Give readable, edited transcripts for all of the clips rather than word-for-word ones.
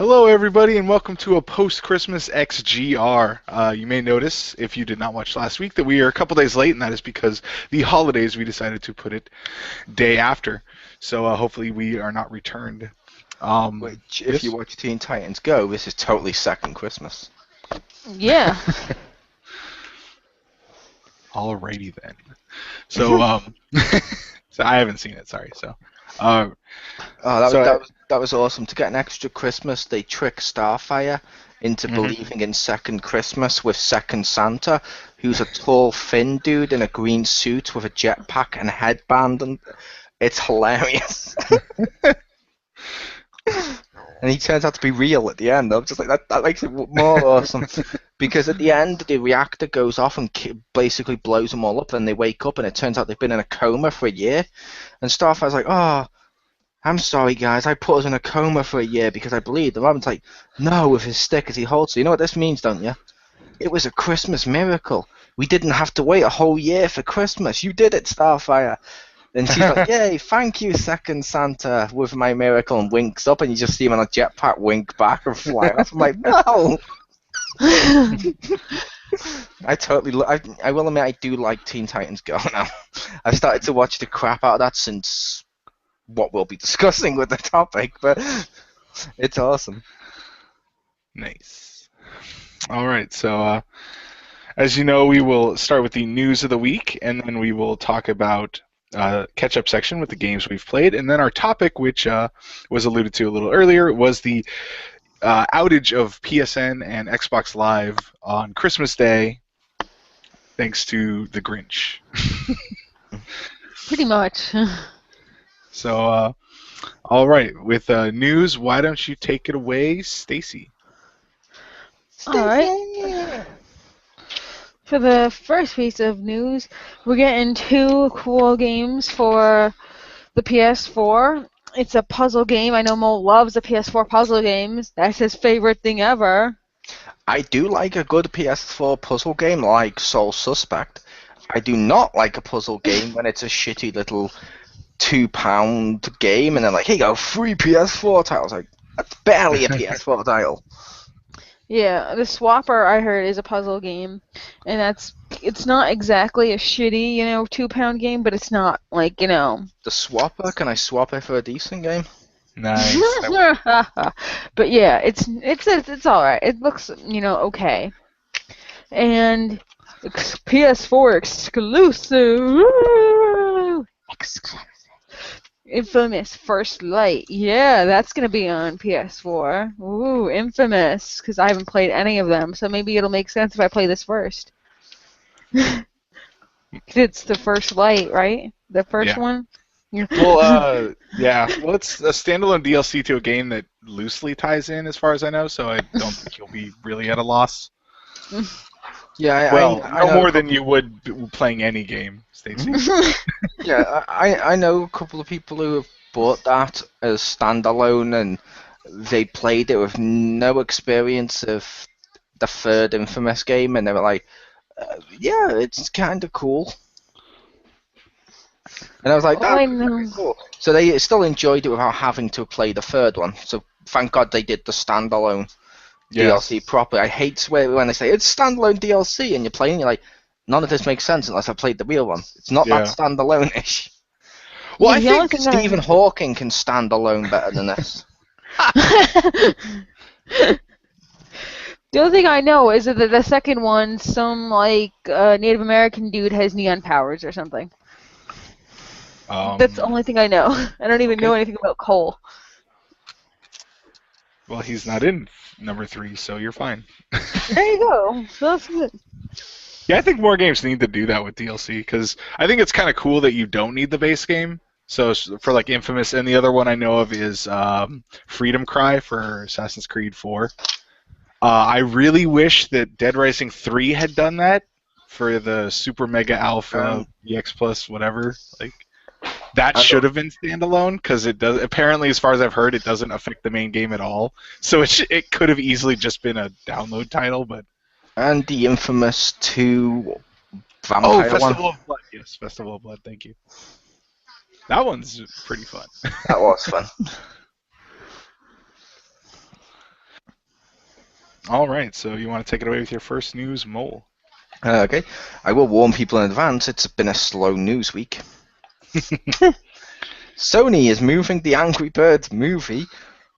Hello, everybody, and welcome to a post-Christmas XGR. You may notice, if you did not watch last week, that we are a couple days late, and that is because the holidays, we decided to put it day after. So hopefully we are not returned. Which, if you watch Teen Titans Go, this is totally second Christmas. Yeah. Alrighty then. So, so I haven't seen it, sorry. So, that was awesome. To get an extra Christmas, they trick Starfire into believing in second Christmas with second Santa, who's a tall, thin dude in a green suit with a jetpack and a headband, and it's hilarious. And he turns out to be real at the end. I'm just like, that makes it more awesome. Because at the end, the reactor goes off and basically blows them all up, and they wake up, and it turns out they've been in a coma for a year. And Starfire's like, oh, I'm sorry, guys, I put us in a coma for a year because I believed. And Robin's like, no, with his stick as he holds it. You know what this means, don't you? It was a Christmas miracle. We didn't have to wait a whole year for Christmas. You did it, Starfire. And she's like, yay, thank you, second Santa, with my miracle, and winks up, and you just see him on a jetpack wink back and fly off. I'm like, no! I will admit I do like Teen Titans Go now. I've started to watch the crap out of that since what we'll be discussing with the topic, but it's awesome. Nice. All right, so as you know, we will start with the news of the week, and then we will talk about catch-up section with the games we've played, and then our topic, which was alluded to a little earlier, was the outage of PSN and Xbox Live on Christmas Day, thanks to the Grinch. Pretty much. So, all right, with news, why don't you take it away, Stacy? All right. For the first piece of news, we're getting 2 cool games for the PS4. It's a puzzle game. I know Mo loves the PS4 puzzle games. That's his favorite thing ever. I do like a good PS4 puzzle game like Soul Suspect. I do not like a puzzle game when it's a shitty little £2 game and they're like, here you go, free PS4 titles. Like, that's barely a PS4 title. Yeah, the Swapper, I heard, is a puzzle game, and it's not exactly a shitty, £2 game, but it's not like, The Swapper, can I swap it for a decent game? Nice. But yeah, it's all right. It looks, okay. And PS4 exclusive. Woo! Exclusive. Infamous First Light. Yeah, that's going to be on PS4. Ooh, Infamous, because I haven't played any of them, so maybe it'll make sense if I play this first. It's the First Light, right? The first one? Well, yeah. Well, it's a standalone DLC to a game that loosely ties in, as far as I know, so I don't think you'll be really at a loss. Yeah, I know more than you would playing any game, Stacey. Yeah, I know a couple of people who have bought that as standalone, and they played it with no experience of the third Infamous game, and they were like, yeah, it's kind of cool. And I was like, that's pretty cool. So they still enjoyed it without having to play the third one. So thank God they did the standalone DLC properly. I hate when they say it's standalone DLC and you're playing, you're like, none of this makes sense unless I played the real one. It's not that standalone-ish. Well, I think Stephen Hawking can stand alone better than this. The only thing I know is that the second one, some Native American dude has neon powers or something. That's the only thing I know. I don't even know anything about Cole. Well, he's not in number 3, so you're fine. There you go. That's good. Yeah, I think more games need to do that with DLC, because I think it's kind of cool that you don't need the base game. So for like Infamous, and the other one I know of is Freedom Cry for Assassin's Creed 4. I really wish that Dead Rising 3 had done that for the Super Mega Alpha, EX Plus, whatever. Like that should have been standalone, because it does. Apparently, as far as I've heard, it doesn't affect the main game at all. So it could have easily just been a download title, but. And the Infamous 2 vampire one. Festival of Blood. Yes, Festival of Blood. Thank you. That one's pretty fun. That was fun. All right, so you want to take it away with your first news, Mole? Okay, I will warn people in advance. It's been a slow news week. Sony is moving the Angry Birds movie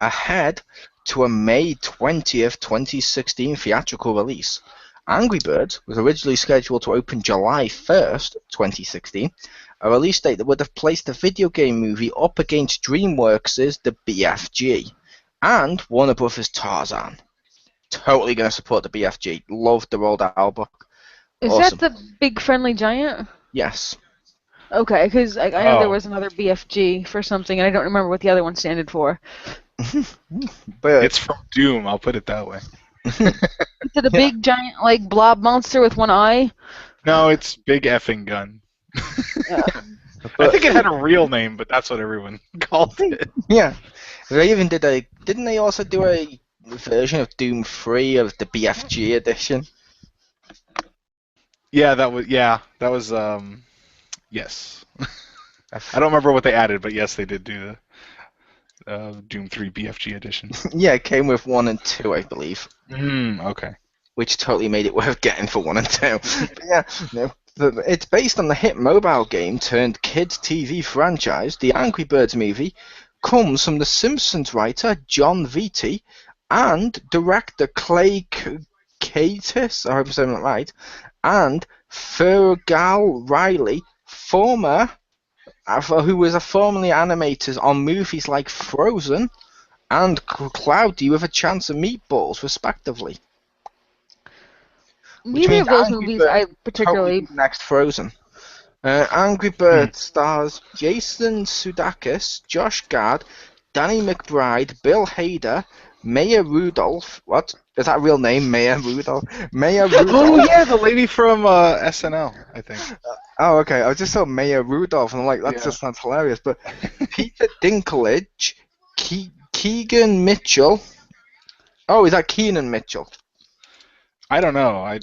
ahead to a May 20th, 2016 theatrical release. Angry Birds was originally scheduled to open July 1st, 2016, a release date that would have placed the video game movie up against DreamWorks' The BFG and Warner Bros. Tarzan. Totally going to support the BFG. Love the Roald Dahl book. Is Awesome. that the Big Friendly Giant? Yes. Okay, because I know there was another BFG for something, and I don't remember what the other one standed for. But It's from Doom, I'll put it that way. Is it a big giant like blob monster with one eye? No, it's Big Effing Gun. I think it had a real name, but that's what everyone called it. Yeah. They even didn't they also do a version of Doom 3 of the BFG edition? Yeah, that was yes. I don't remember what they added, but yes, they did do the Doom 3 BFG edition. Yeah, it came with 1 and 2, I believe. Okay. Which totally made it worth getting for 1 and 2. But yeah, no. It's based on the hit mobile game turned kids TV franchise. The Angry Birds movie comes from The Simpsons writer John Vitti and director Clay Catis, I hope I'm saying that right, and Fergal Riley, who was a formerly animator on movies like Frozen and Cloudy with a Chance of Meatballs, respectively. Neither of those movies I particularly... Totally next Frozen. Angry Birds stars Jason Sudeikis, Josh Gad, Danny McBride, Bill Hader, Maya Rudolph. What? Is that a real name? Maya Rudolph? Maya Rudolph. Oh, yeah, the lady from SNL, I think. Oh, okay. I just saw Maya Rudolph, and I'm like, that just sounds hilarious. But Peter Dinklage, Keegan Mitchell. Oh, is that Keenan Mitchell? I don't know.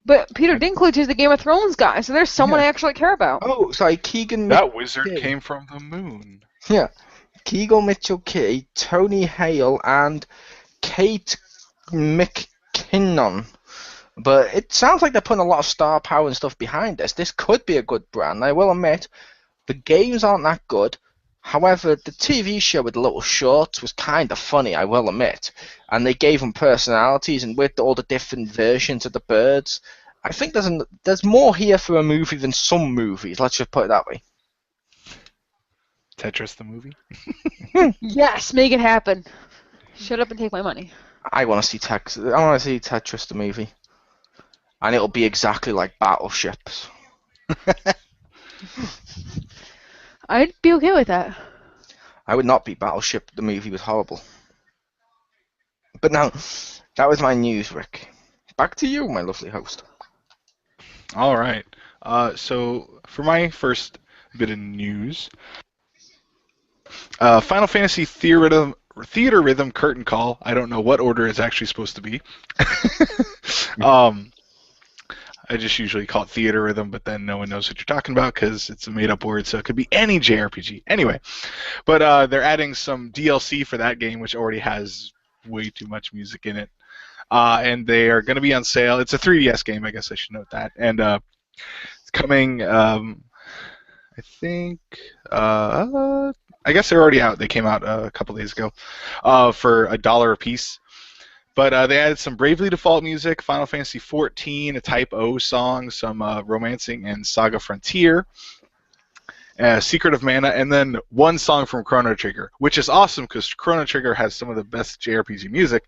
But Peter Dinklage is the Game of Thrones guy, so there's someone I actually care about. Oh, sorry, Keegan That Mitchell. wizard came from the moon. Yeah. Keegan Mitchell Key, Tony Hale, and Kate McKinnon. But it sounds like they're putting a lot of star power and stuff behind this. This could be a good brand. I will admit, the games aren't that good. However, the TV show with the little shorts was kind of funny, I will admit. And they gave them personalities, and with all the different versions of the birds, I think there's more here for a movie than some movies. Let's just put it that way. Tetris the movie? Yes, make it happen. Shut up and take my money. I want to see Tetris the movie. And it'll be exactly like Battleships. I'd be okay with that. I would not be. Battleship the movie was horrible. But now, that was my news, Rick. Back to you, my lovely host. All right. So for my first bit of news, Final Fantasy Theater Rhythm Curtain Call. I don't know what order it's actually supposed to be. I just usually call it Theater Rhythm, but then no one knows what you're talking about because it's a made-up word, so it could be any JRPG. Anyway, but they're adding some DLC for that game, which already has way too much music in it. And they are going to be on sale. It's a 3DS game, I guess I should note that. And it's coming, I think, I guess they're already out. They came out a couple days ago for $1 a piece. But they added some Bravely Default music, Final Fantasy XIV, a Type O song, some Romancing and Saga Frontier, Secret of Mana, and then one song from Chrono Trigger, which is awesome because Chrono Trigger has some of the best JRPG music.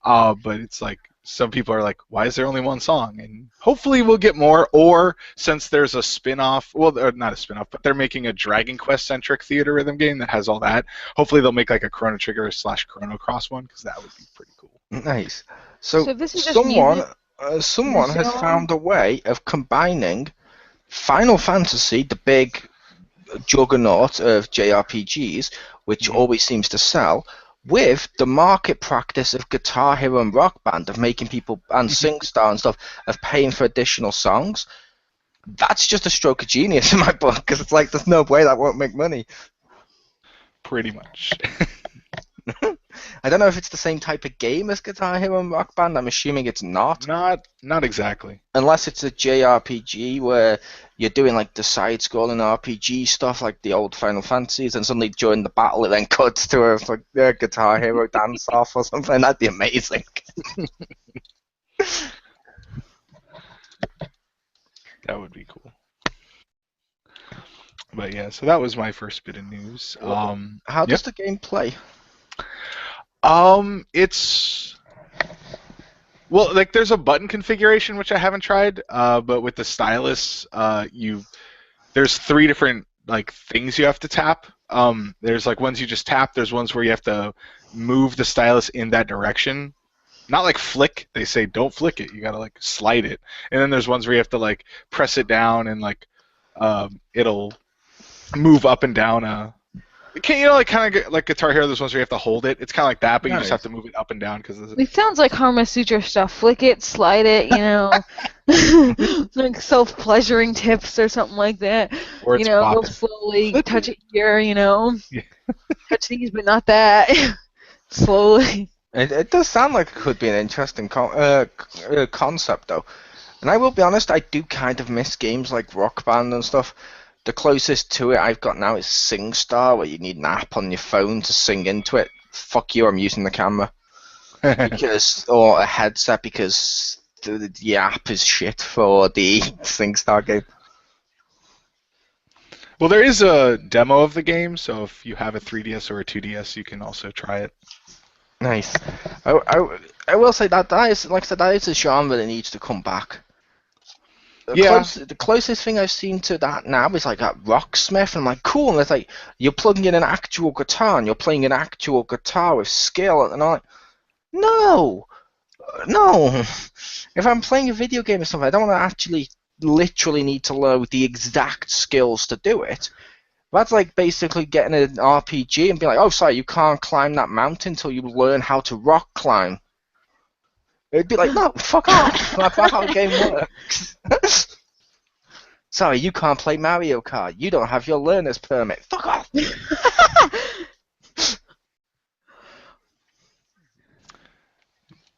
But it's like some people are like, why is there only one song? And hopefully we'll get more. Or since there's a spin-off, well, not a spin-off, but they're making a Dragon Quest-centric theater rhythm game that has all that. Hopefully they'll make like a Chrono Trigger / Chrono Cross one because that would be pretty cool. Nice. So this is just someone has found a way of combining Final Fantasy, the big juggernaut of JRPGs, which always seems to sell, with the market practice of Guitar Hero and Rock Band, of making people, and SingStar and stuff, of paying for additional songs. That's just a stroke of genius in my book, because it's like, there's no way that won't make money. Pretty much. I don't know if it's the same type of game as Guitar Hero and Rock Band. I'm assuming it's not. Not exactly. Unless it's a JRPG where you're doing like the side-scrolling RPG stuff like the old Final Fantasies, and suddenly during the battle it then cuts to a Guitar Hero dance-off or something. That'd be amazing. That would be cool. But yeah, so that was my first bit of news. How does the game play? It's well, like there's a button configuration which I haven't tried, but with the stylus, there's 3 different like things you have to tap. There's like ones you just tap. There's ones where you have to move the stylus in that direction. Not like flick. They say don't flick it. You gotta like slide it. And then there's ones where you have to like press it down and like it'll move up and down. Like kind of like Guitar Hero, there's ones where you have to hold it. It's kind of like that, but you just have to move it up and down because. It sounds like Karma Sutra stuff. Flick it, slide it, like self-pleasuring tips or something like that. Or it's go slowly, touch it here, Yeah. Touch these, but not that. Slowly. It does sound like it could be an interesting concept, though. And I will be honest, I do kind of miss games like Rock Band and stuff. The closest to it I've got now is SingStar, where you need an app on your phone to sing into it. Fuck you, I'm using the camera. Or a headset, because the app is shit for the SingStar game. Well, there is a demo of the game, so if you have a 3DS or a 2DS, you can also try it. Nice. I will say that is, like I said, that is a genre that needs to come back. The closest thing I've seen to that now is like at Rocksmith, and I'm like, cool, and it's like, you're plugging in an actual guitar, and you're playing an actual guitar with skill, and I'm like, no. If I'm playing a video game or something, I don't want to actually literally need to learn the exact skills to do it. That's like basically getting an RPG and being like, oh, sorry, you can't climb that mountain until you learn how to rock climb. It'd be like, no, fuck off. That's not how the game works. Sorry, you can't play Mario Kart. You don't have your learner's permit. Fuck off.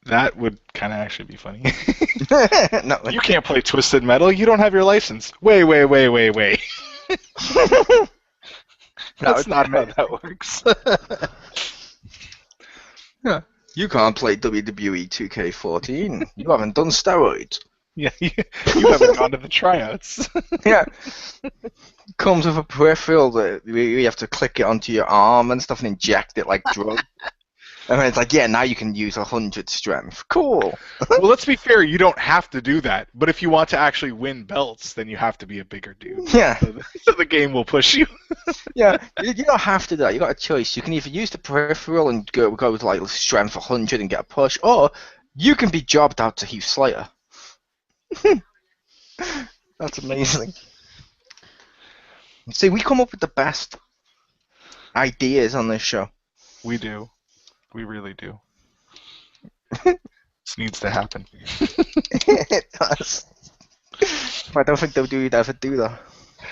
That would kind of actually be funny. No, you can't play Twisted Metal. You don't have your license. Wait. That's not how that works. Yeah. You can't play WWE 2K14. You haven't done steroids. Yeah, you haven't gone to the tryouts. Yeah. Comes with a peripheral that you have to click it onto your arm and stuff and inject it like drugs. And then it's like, yeah, now you can use 100 strength. Cool. Well, let's be fair. You don't have to do that. But if you want to actually win belts, then you have to be a bigger dude. Yeah. So the game will push you. Yeah. You don't have to do that. You got a choice. You can either use the peripheral and go with like strength 100 and get a push, or you can be jobbed out to Heath Slater. That's amazing. See, we come up with the best ideas on this show. We do. We really do. This needs to happen. It does. I don't think they'll ever do that.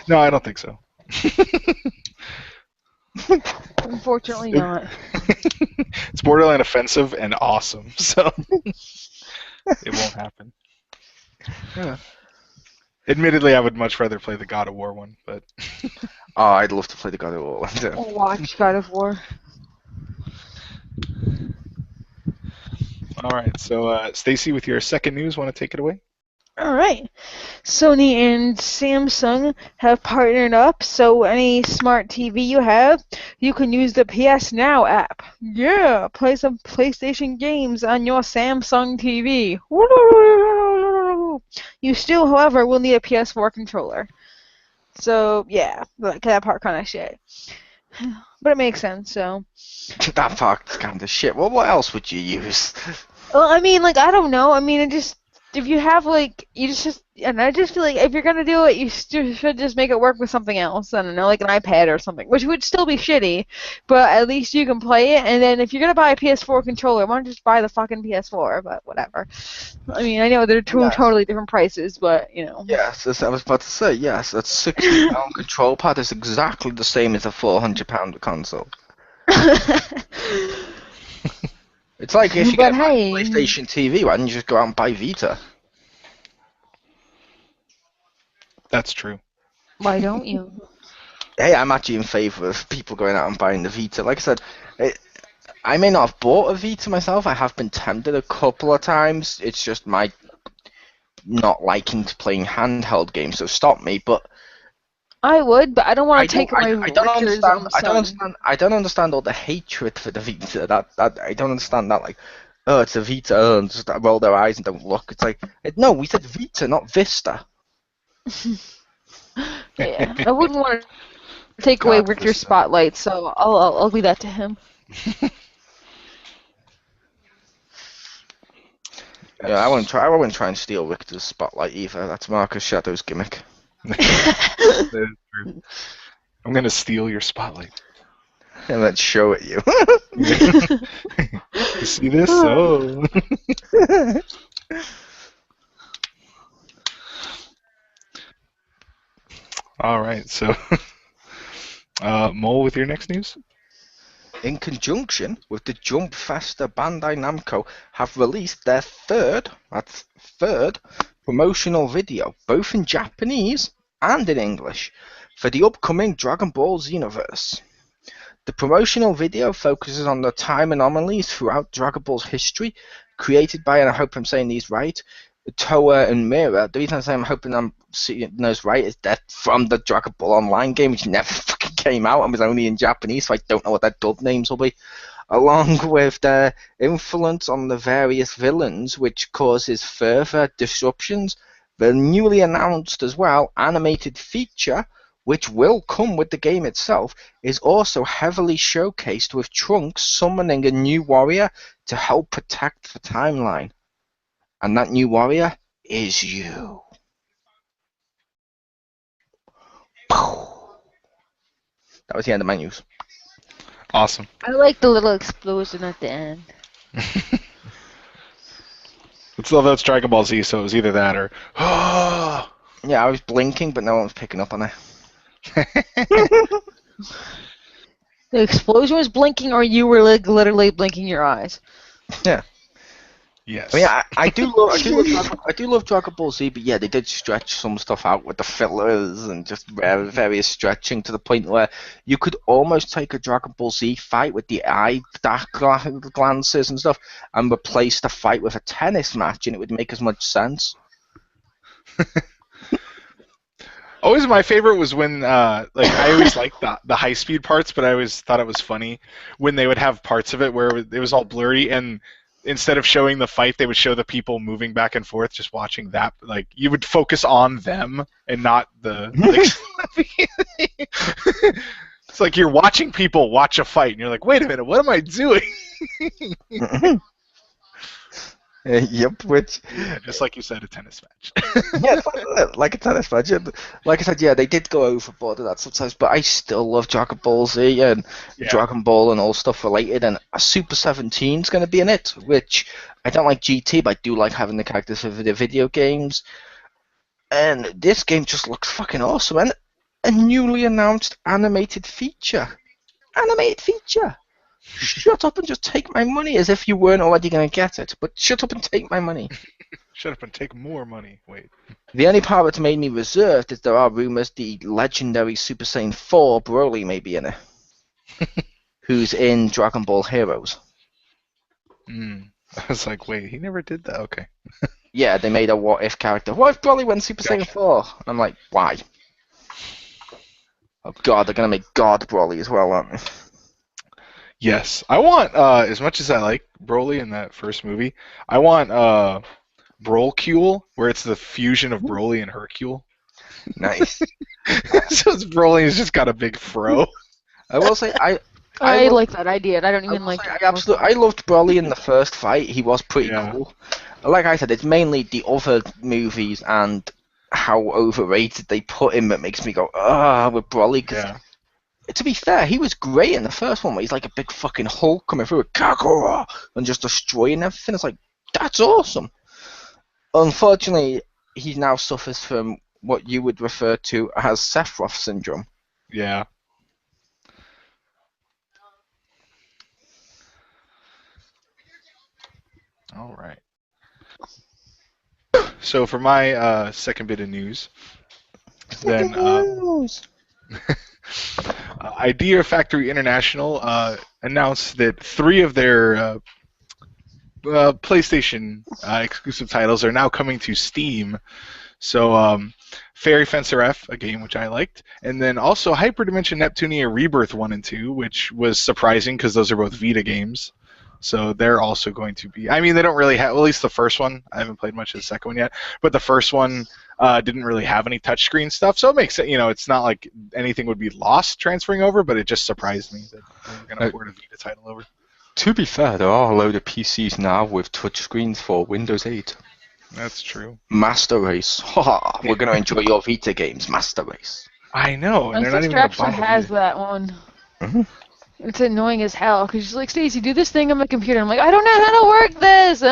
No, I don't think so. Unfortunately not. It's borderline offensive and awesome, so it won't happen. Yeah. Admittedly, I would much rather play the God of War one, but... Oh, I'd love to play the God of War one too. Or watch God of War. All right, so Stacy, with your second news, want to take it away? All right. Sony and Samsung have partnered up, so any smart TV you have, you can use the PS Now app. Yeah, play some PlayStation games on your Samsung TV. You still, however, will need a PS4 controller. So, yeah, like that part kind of shit. But it makes sense, so... That part's kind of shit. Well, what else would you use? Well, I mean, like, I don't know. I mean, it just... If you have, like, you just... And I just feel like if you're going to do it, you should just make it work with something else. I don't know, like an iPad or something. Which would still be shitty, but at least you can play it. And then if you're going to buy a PS4 controller, why don't you just buy the fucking PS4? But whatever. I mean, I know they're two totally different prices, but, you know. Yes, as I was about to say, yes. A £60 control pad is exactly the same as a £400 console. It's like if you But get a hey, PlayStation TV, why don't you just go out and buy Vita? That's true. why don't you? Hey, I'm actually in favour of people going out and buying the Vita. Like I said, I may not have bought a Vita myself. I have been tempted a couple of times. It's just my not liking to playing handheld games, so stop me. But I would, but I don't want to take away I don't Richter's understand. son. I don't understand all the hatred for the Vita. That I don't understand that. Like, oh, it's a Vita. Oh, and just roll their eyes and don't look. It's like, no, we said Vita, not Vista. Yeah, I wouldn't want to take away God, Richter's Vista. spotlight, so I'll leave that to him. Yeah, I wouldn't try and steal Richter's spotlight either. That's Marcus Shadow's gimmick. That is true. I'm gonna steal your spotlight. And then show it you. You see this? Oh. All right. So, Mole, with your next news. In conjunction with the Jump Festa, Bandai Namco have released their third promotional video, both in Japanese and in English, for the upcoming Dragon Ball Xenoverse. The promotional video focuses on the time anomalies throughout Dragon Ball's history, created by, and I hope I'm saying these right, Toa and Mira. The reason I'm saying I'm hoping I'm seeing those right is they're from the Dragon Ball Online game, which never fucking came out and was only in Japanese, so I don't know what their dub names will be. Along with their influence on the various villains, which causes further disruptions. The newly announced as well animated feature, which will come with the game itself, is also heavily showcased with Trunks summoning a new warrior to help protect the timeline. And that new warrior is you. That was the end of my news. Awesome. I like the little explosion at the end. It's well, that's Dragon Ball Z, so it was either that or. Yeah, I was blinking, but no one was picking up on it. The explosion was blinking, or you were like literally blinking your eyes. Yeah. Yes. I mean, I do love Dragon Ball Z, but yeah, they did stretch some stuff out with the fillers and just various stretching to the point where you could almost take a Dragon Ball Z fight with the eye glances and stuff and replace the fight with a tennis match, and it would make as much sense. Always my favorite was when, like, I always liked the high speed parts, but I always thought it was funny when they would have parts of it where it was all blurry, and instead of showing the fight, they would show the people moving back and forth, just watching that. Like, you would focus on them and not the. It's like you're watching people watch a fight, and you're like, wait a minute, what am I doing? Yep, which... Yeah, just like you said, a tennis match. Yeah, it's like a tennis match. Like I said, yeah, they did go overboard with that sometimes, but I still love Dragon Ball Z and Dragon Ball and all stuff related, and a Super 17 is going to be in it, which I don't like GT, but I do like having the characters for the video games. And this game just looks fucking awesome, and a newly announced animated feature. Animated feature! Shut up and just take my money as if you weren't already going to get it, but shut up and take my money. Shut up and take more money. Wait. The only part that's made me reserved is there are rumors the legendary Super Saiyan 4 Broly may be in it. Who's in Dragon Ball Heroes. I was like, wait, he never did that? Okay. Yeah, they made a what if character. What if Broly went Super Saiyan 4? And I'm like, why? Oh god, they're going to make God Broly as well, aren't they? Yes. I want, as much as I like Broly in that first movie, I want Brolcule, where it's the fusion of Broly and Hercule. Nice. So Broly's just got a big fro. I will say, I like that idea. I don't even like it. I loved Broly in the first fight. He was pretty cool. Like I said, it's mainly the other movies and how overrated they put him that makes me go, with Broly. Cause to be fair, he was great in the first one where he's like a big fucking Hulk coming through with Kakura and just destroying everything. It's like, that's awesome. Unfortunately, he now suffers from what you would refer to as Sephiroth syndrome. Yeah. All right. So for my second bit of news, then Idea Factory International announced that 3 of their PlayStation exclusive titles are now coming to Steam. So Fairy Fencer F, a game which I liked, and then also Hyperdimension Neptunia Rebirth 1 and 2, which was surprising because those are both Vita games. So they're also going to be. I mean, they don't really have. Well, at least the first one. I haven't played much of the second one yet, but the first one didn't really have any touchscreen stuff. So it makes it. It's not like anything would be lost transferring over, but it just surprised me that they were going to port a Vita title over. To be fair, there are a load of PCs now with touchscreens for Windows 8. That's true. Master Race. Haha, we're going to enjoy your Vita games, Master Race. I know, and My they're not sister even actually has that one. Mm-hmm. It's annoying as hell because she's like, Stacy, do this thing on my computer. I'm like, I don't know how to work this.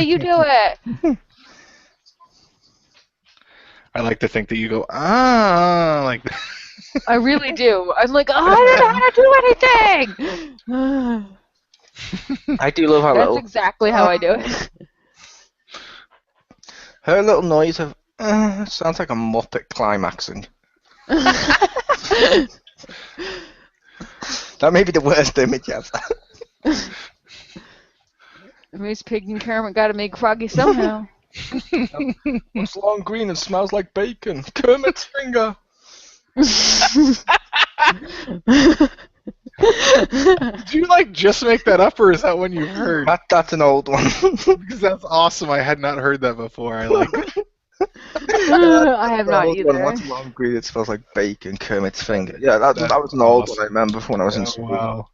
You do it. I like to think that you go, like that. I really do. I'm like, I don't know how to do anything. I do love how That's little... exactly how I do it. Her little noise of... sounds like a Muppet climaxing. That may be the worst image ever. Moose Pig and Kermit gotta make Froggy somehow. It's long green and smells like bacon. Kermit's finger. Did you just make that up, or is that one you've heard? That's an old one. Because that's awesome. I had not heard that before. I like it. I have not either. What's long green? It smells like bacon. Kermit's finger. Yeah, that was an old one I remember when I was in school. Wow.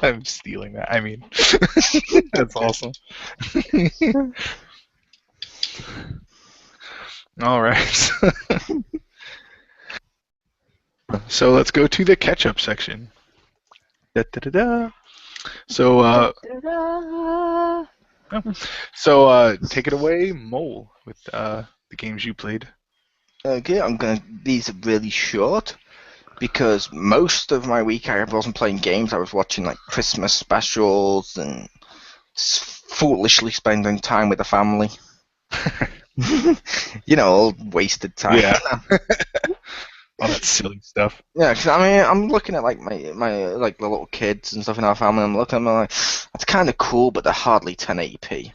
I'm stealing that. I mean, that's awesome. All right. So let's go to the catch-up section. Da-da-da-da. So, take it away, Mole, with the games you played. Okay, these are really short because most of my week I wasn't playing games. I was watching Christmas specials and foolishly spending time with the family. All wasted time. Yeah. All that silly stuff. Yeah, because I'm looking at my the little kids and stuff in our family. I'm looking at them like, that's kind of cool, but they're hardly 1080p.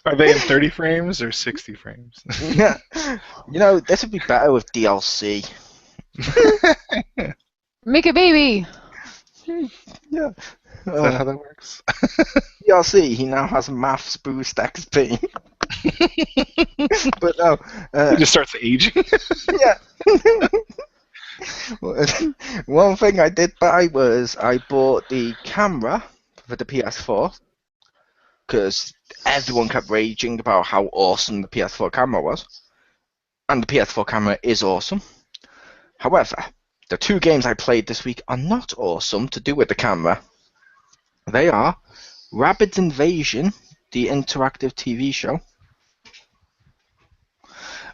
Are they in 30 frames or 60 frames? Yeah, this would be better with DLC. Make a baby. Yeah. Is that how that works? DLC. He now has Maths Boost XP. But no. It just starts aging. Yeah. One thing I did buy was I bought the camera for the PS4 because everyone kept raging about how awesome the PS4 camera was, and the PS4 camera is awesome. However, the 2 games I played this week are not awesome to do with the camera. They are Rabbids Invasion, the interactive TV show,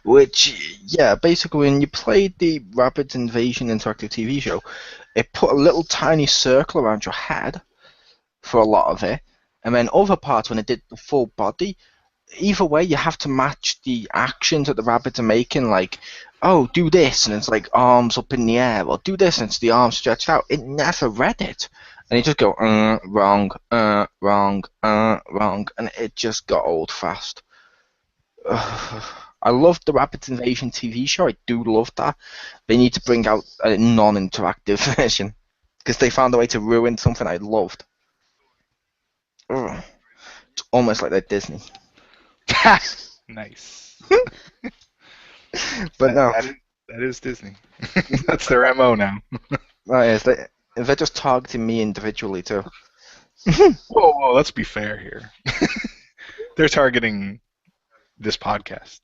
which, basically when you played the Rabbids Invasion interactive TV show, it put a little tiny circle around your head for a lot of it, and then other parts when it did the full body. Either way, you have to match the actions that the rabbits are making, like, oh, do this, and it's arms up in the air, or do this, and it's the arms stretched out. It never read it. And you just go, wrong, wrong, wrong, and it just got old fast. I love the Rabbids Invasion TV show. I do love that. They need to bring out a non-interactive version because they found a way to ruin something I loved. It's almost like they're Disney. Nice. But no. That is Disney. That's their MO now. Oh, yes, they're just targeting me individually too. Whoa, let's be fair here. They're targeting this podcast.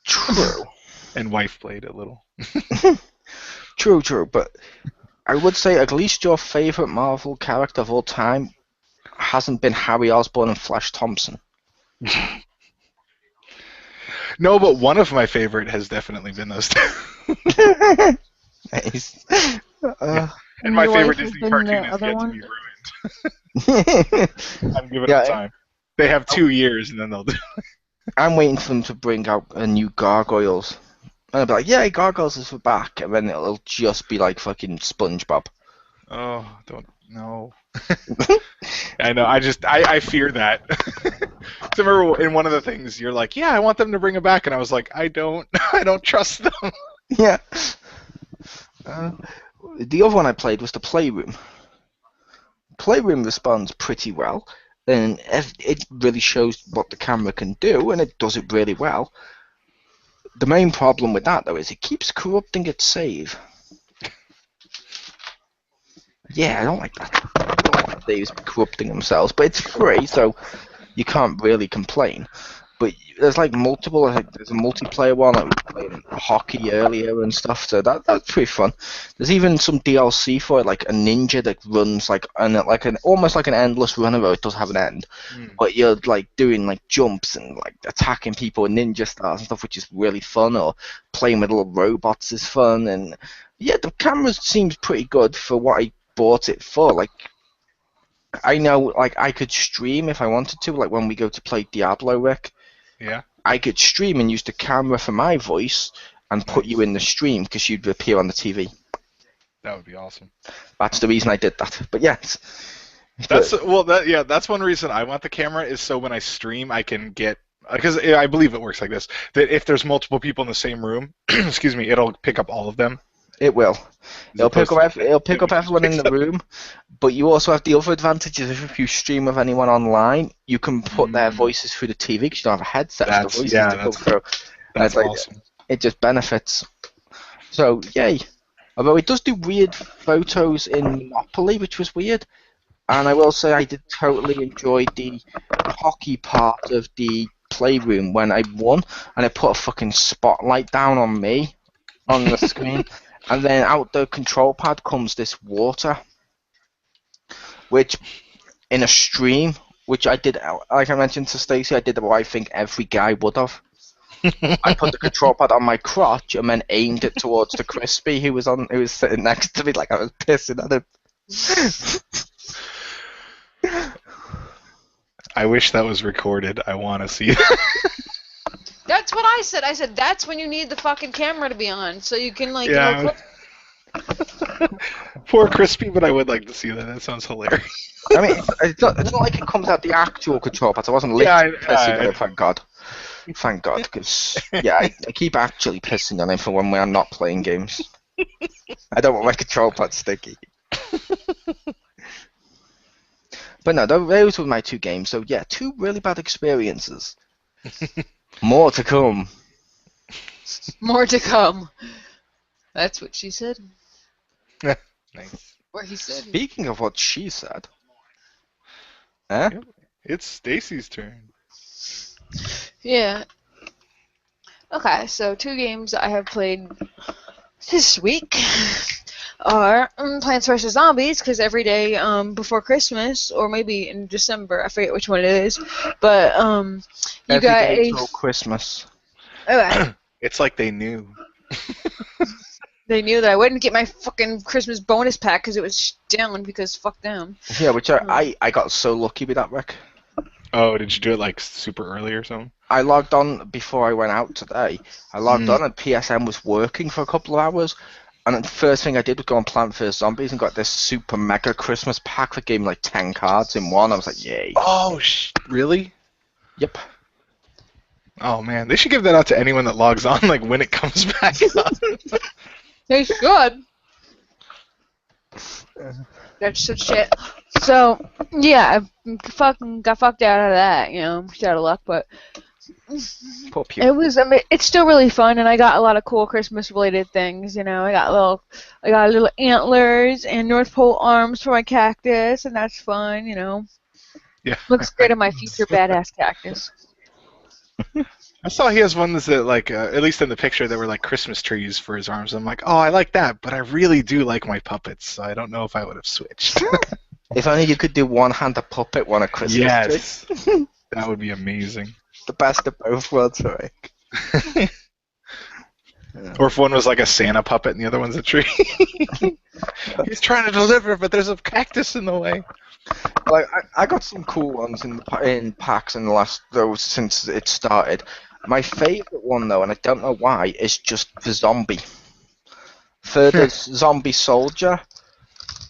True. And wife played a little. True, but I would say at least your favorite Marvel character of all time hasn't been Harry Osborn and Flash Thompson. No, but one of my favorite has definitely been those two. Nice. And my your favorite wife has Disney been cartoon the is other Yet to one? Be Ruined. I'm giving them time. They have 2 years, and then they'll do. I'm waiting for them to bring out a new Gargoyles. And I'll be like, yeah, Gargoyles is back, and then it'll just be like fucking SpongeBob. Oh, don't no. I know. I fear that. So remember in one of the things you're like, yeah, I want them to bring it back, and I was like, I don't trust them. Yeah. The other one I played was the Playroom. Playroom responds pretty well, and it really shows what the camera can do, and it does it really well. The main problem with that, though, is it keeps corrupting its save. Yeah, I don't like that. I don't like saves corrupting themselves, but it's free, so you can't really complain. But there's like multiple. I think there's a multiplayer one. I was playing hockey earlier and stuff, so that's pretty fun. There's even some DLC for it, like a ninja that runs like almost like an endless run, although it does have an end. But you're like doing like jumps and like attacking people with ninja stars and stuff, which is really fun. Or playing with little robots is fun, and yeah, the camera seems pretty good for what I bought it for. Like, I know, like, I could stream if I wanted to, like when we go to play Diablo, Rick. Yeah. I could stream and use the camera for my voice and put you in the stream because you'd appear on the TV. That would be awesome. That's the reason I did that. But yes. That's one reason I want the camera is so when I stream I can get, because I believe it works like this, that if there's multiple people in the same room, excuse me, it'll pick up all of them. It will. It'll pick up everyone in the room, but you also have the other advantages. If you stream with anyone online, you can put their voices through the TV because you don't have a headset. That's awesome. It just benefits. So, yay. Although it does do weird photos in Monopoly, which was weird. And I will say I did totally enjoy the hockey part of the Playroom when I won, and it put a fucking spotlight down on me on the screen. And then out the control pad comes this water, which in a stream, which I did, like I mentioned to Stacey, I did what I think every guy would have. I put the control pad on my crotch and then aimed it towards the Crispy who was sitting next to me, like I was pissing at him. I wish that was recorded. I want to see it. That's what I said. I said that's when you need the fucking camera to be on, so you can like. Yeah. Poor Crispy, but I would like to see that. That sounds hilarious. I mean, it's not like it comes out the actual control pad. I wasn't literally pissing on it. Thank God. Thank God, because I keep actually pissing on it for when we are not playing games. I don't want my control pad sticky. But no, those were my 2 games. So yeah, 2 really bad experiences. More to come. More to come. That's what she said. Nice. Or he said. Speaking of what she said. Huh? It's Stacy's turn. Yeah. Okay, so 2 games I have played this week are Plants vs. Zombies, because every day before Christmas, or maybe in December, I forget which one it is, but you every got day a... till Christmas. Okay. It's like they knew. They knew that I wouldn't get my fucking Christmas bonus pack because it was down, because fuck them. Yeah, which I got so lucky with that, Rick. Oh, did you do it like super early or something? I logged on before I went out today. I logged on and PSN was working for a couple of hours. And the first thing I did was go on Plant vs. Zombies and got this super mega Christmas pack that gave me like 10 cards in one. I was like, yay. Oh, really? Yep. Oh, man. They should give that out to anyone that logs on, like, when it comes back up. They should. That's such shit. So, yeah, I fucking got fucked out of that, just out of luck, but Poor people. it was, it's still really fun, and I got a lot of cool Christmas-related things, I got little antlers and North Pole arms for my cactus, and that's fun, Yeah. Looks great on my future badass cactus. I saw he has ones that, like, at least in the picture, that were like Christmas trees for his arms. I'm like, oh, I like that, but I really do like my puppets, so I don't know if I would have switched. If only you could do one-handed puppet, one a Christmas Yes. tree. That would be amazing. The best of both worlds, Rick. Or Or if one was like a Santa puppet and the other one's a tree. He's trying to deliver, but there's a cactus in the way. Like I got some cool ones in packs in the last since it started. My favourite one though, and I don't know why, is just the zombie. For the zombie soldier,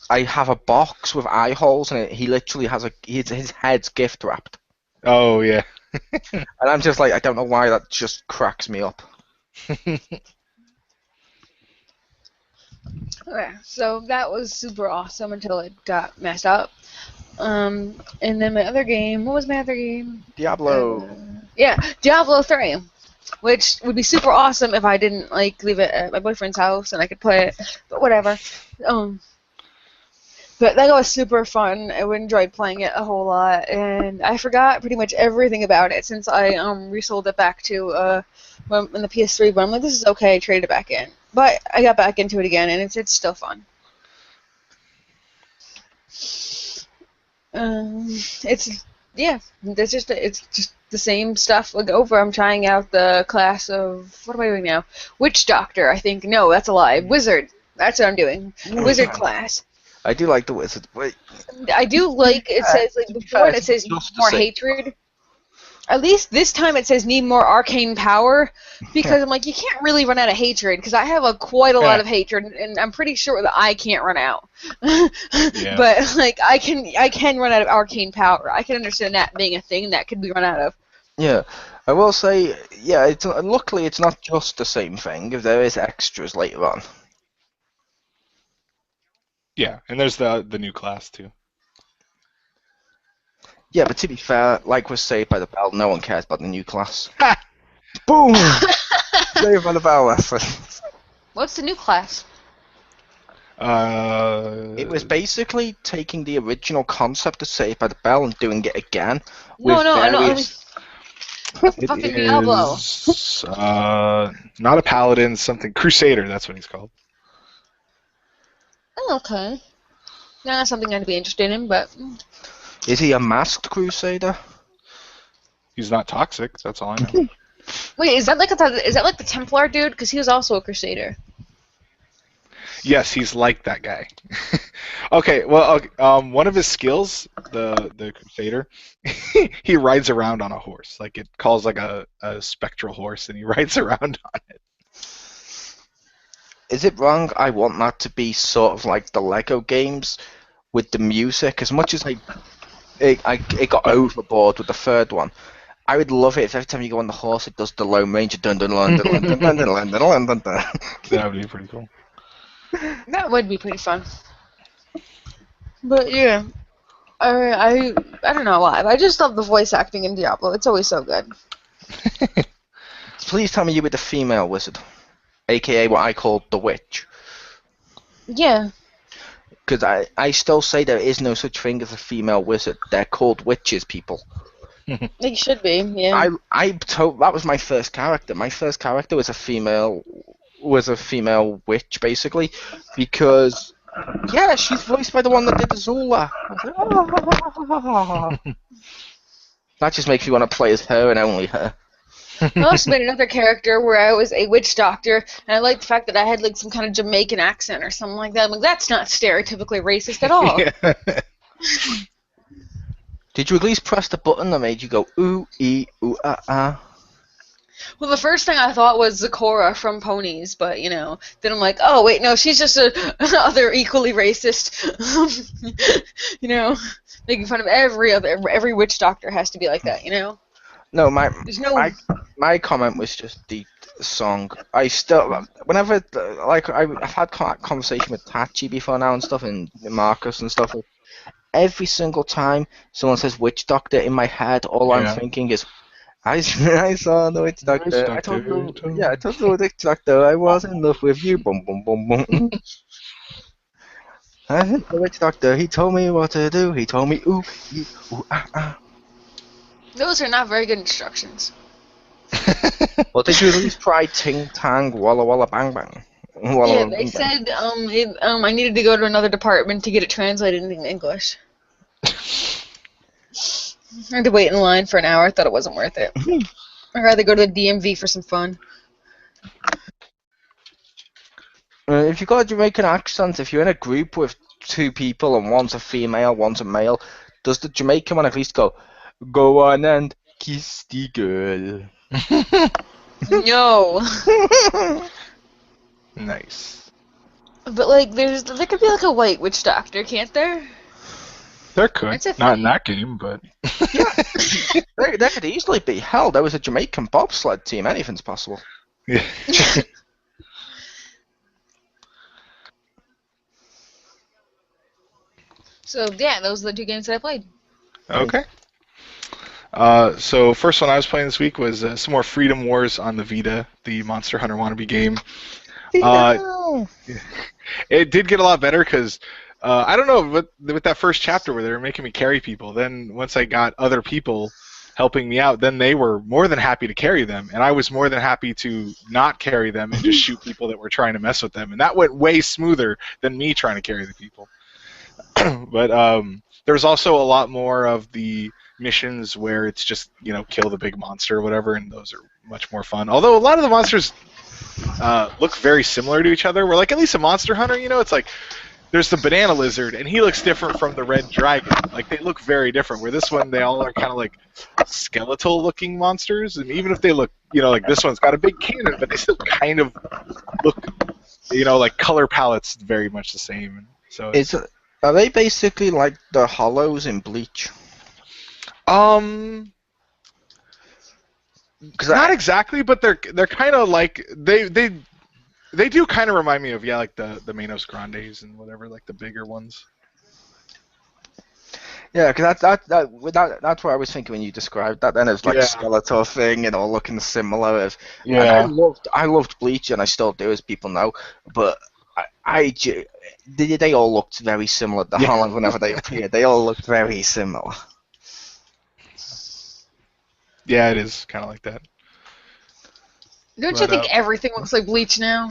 I have a box with eye holes in it. He literally has his head's gift wrapped. Oh yeah. And I'm just like, I don't know why, that just cracks me up. Okay, so that was super awesome until it got messed up. And then my other game, what was my other game? Diablo. Yeah, Diablo 3, which would be super awesome if I didn't like leave it at my boyfriend's house and I could play it, but whatever. But that was super fun. I enjoyed playing it a whole lot, and I forgot pretty much everything about it since I resold it back to in the PS3. But I'm like, this is okay. I traded it back in, but I got back into it again, and it's still fun. It's just the same stuff like over. I'm trying out the class of, what am I doing now? Witch Doctor, I think. No, that's a lie. Wizard. That's what I'm doing. Wizard class. I do like the wizard. Wait. I do like, it says, like, before it says more hatred. At least this time it says need more arcane power, because I'm like, you can't really run out of hatred, because I have quite a lot of hatred, and I'm pretty sure that I can't run out. Yeah. But like, I can run out of arcane power. I can understand that being a thing that could be run out of. Yeah, I will say, yeah. Luckily it's not just the same thing. There is extras later on. Yeah, and there's the new class too. Yeah, but to be fair, like was Saved by the Bell, no one cares about the new class. Ha! Boom! Saved by the Bell reference. What's the new class? It was basically taking the original concept of Saved by the Bell and doing it again. No, I know. It Fucking Diablo. is not a paladin, something Crusader. That's what he's called. Oh, okay. Not something I'd be interested in, but. Is he a masked crusader? He's not toxic. That's all I know. Wait, is that like the Templar dude? Because he was also a crusader. Yes, he's like that guy. Okay, well, one of his skills, the crusader, he rides around on a horse. Like, it calls like a spectral horse, and he rides around on it. Is it wrong? I want that to be sort of like the Lego games with the music. As much as it got overboard with the third one, I would love it if every time you go on the horse, it does the Lone Ranger dun dun dun dun dun dun dun dun dun dun. That would be pretty cool. That would be pretty fun. But yeah, I don't know why, but I just love the voice acting in Diablo. It's always so good. Please tell me you were the female wizard, aka what I call the witch. Yeah. Because I still say there is no such thing as a female wizard. They're called witches, people. They should be, yeah. That was my first character. My first character was a female witch, basically, because yeah, she's voiced by the one that did Azula. That just makes me want to play as her and only her. I also made another character where I was a witch doctor, and I liked the fact that I had like some kind of Jamaican accent or something like that. I'm like, that's not stereotypically racist at all. Yeah. Did you at least press the button that made you go ooh ee ooh ah ah? Well, the first thing I thought was Zecora from Ponies, but then I'm like, oh wait, no, she's just another equally racist. Making fun of every witch doctor has to be like that, No, my comment was just the song. I still, whenever, like, I've had conversation with Tachi before now and stuff, and Marcus and stuff. Every single time someone says witch doctor in my head, all I'm thinking is, I saw the witch doctor. I told you the witch doctor. I was in love with you. Boom, boom, boom, boom. I hit the witch doctor. He told me what to do. He told me ooh, ee, ooh, ah, ah. Those are not very good instructions. Well, did you at least try ting tang walla walla bang bang? Yeah, they said I needed to go to another department to get it translated into English. I had to wait in line for an hour. I thought it wasn't worth it. I'd rather go to the DMV for some fun. If you've got a Jamaican accent, if you're in a group with two people and one's a female, one's a male, does the Jamaican one at least go on and kiss the girl? No. Nice. But like, there could be like a white witch doctor, can't there? There could. That's a Not in thing. that game, but There could easily be. Hell, there was a Jamaican bobsled team. Anything's possible. yeah. So yeah, those are the two games that I played. Okay. So first one I was playing this week was some more Freedom Wars on the Vita, the Monster Hunter wannabe game. It did get a lot better because I don't know, with that first chapter where they were making me carry people, then once I got other people helping me out, then they were more than happy to carry them, and I was more than happy to not carry them and just shoot people that were trying to mess with them, and that went way smoother than me trying to carry the people. But there was also a lot more of the missions where it's just, kill the big monster or whatever, and those are much more fun. Although a lot of the monsters look very similar to each other. Where, like, at least a Monster Hunter, it's like there's the banana lizard, and he looks different from the red dragon. Like, they look very different. Where this one, they all are kind of like skeletal-looking monsters, and even if they look, like this one's got a big cannon, but they still kind of look, like color palettes very much the same. So Are they basically like the hollows in Bleach? Not exactly, but they're kind of like they do kind of remind me of like the Manos Grandes and whatever, like the bigger ones. Yeah, because that's what I was thinking when you described that. Then it's like Yeah. skeletal thing and all looking similar. Yeah. And I loved Bleach, and I still do, as people know. But they all looked very similar. The Holland, whenever they appeared, they all looked very similar. Yeah, it is kind of like that. Don't you But, think everything looks like Bleach now?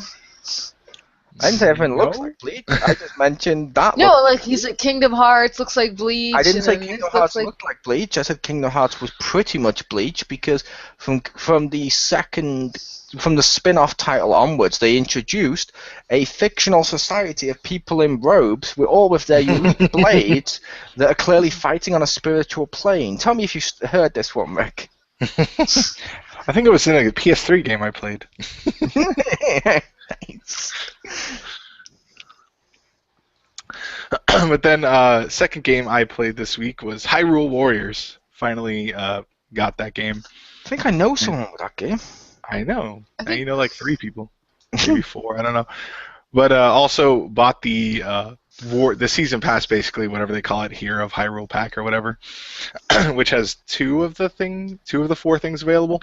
I didn't say everything looks No. like Bleach. I just mentioned that. No, like he's like Kingdom Hearts looks like Bleach. I didn't and say then Kingdom this Hearts looks looked like Bleach. I said Kingdom Hearts was pretty much Bleach because from the spin-off title onwards, they introduced a fictional society of people in robes, all with their unique blades that are clearly fighting on a spiritual plane. Tell me if you heard this one, Rick. I think it was in a PS3 game I played. Nice. But then second game I played this week was Hyrule Warriors. Finally got that game. I think I know someone with that game. I know. I Now think- you know like 3 people. Maybe 4, I don't know. But also bought the season pass, basically, whatever they call it here, of Hyrule Pack or whatever, which has 2 of the 4 things available.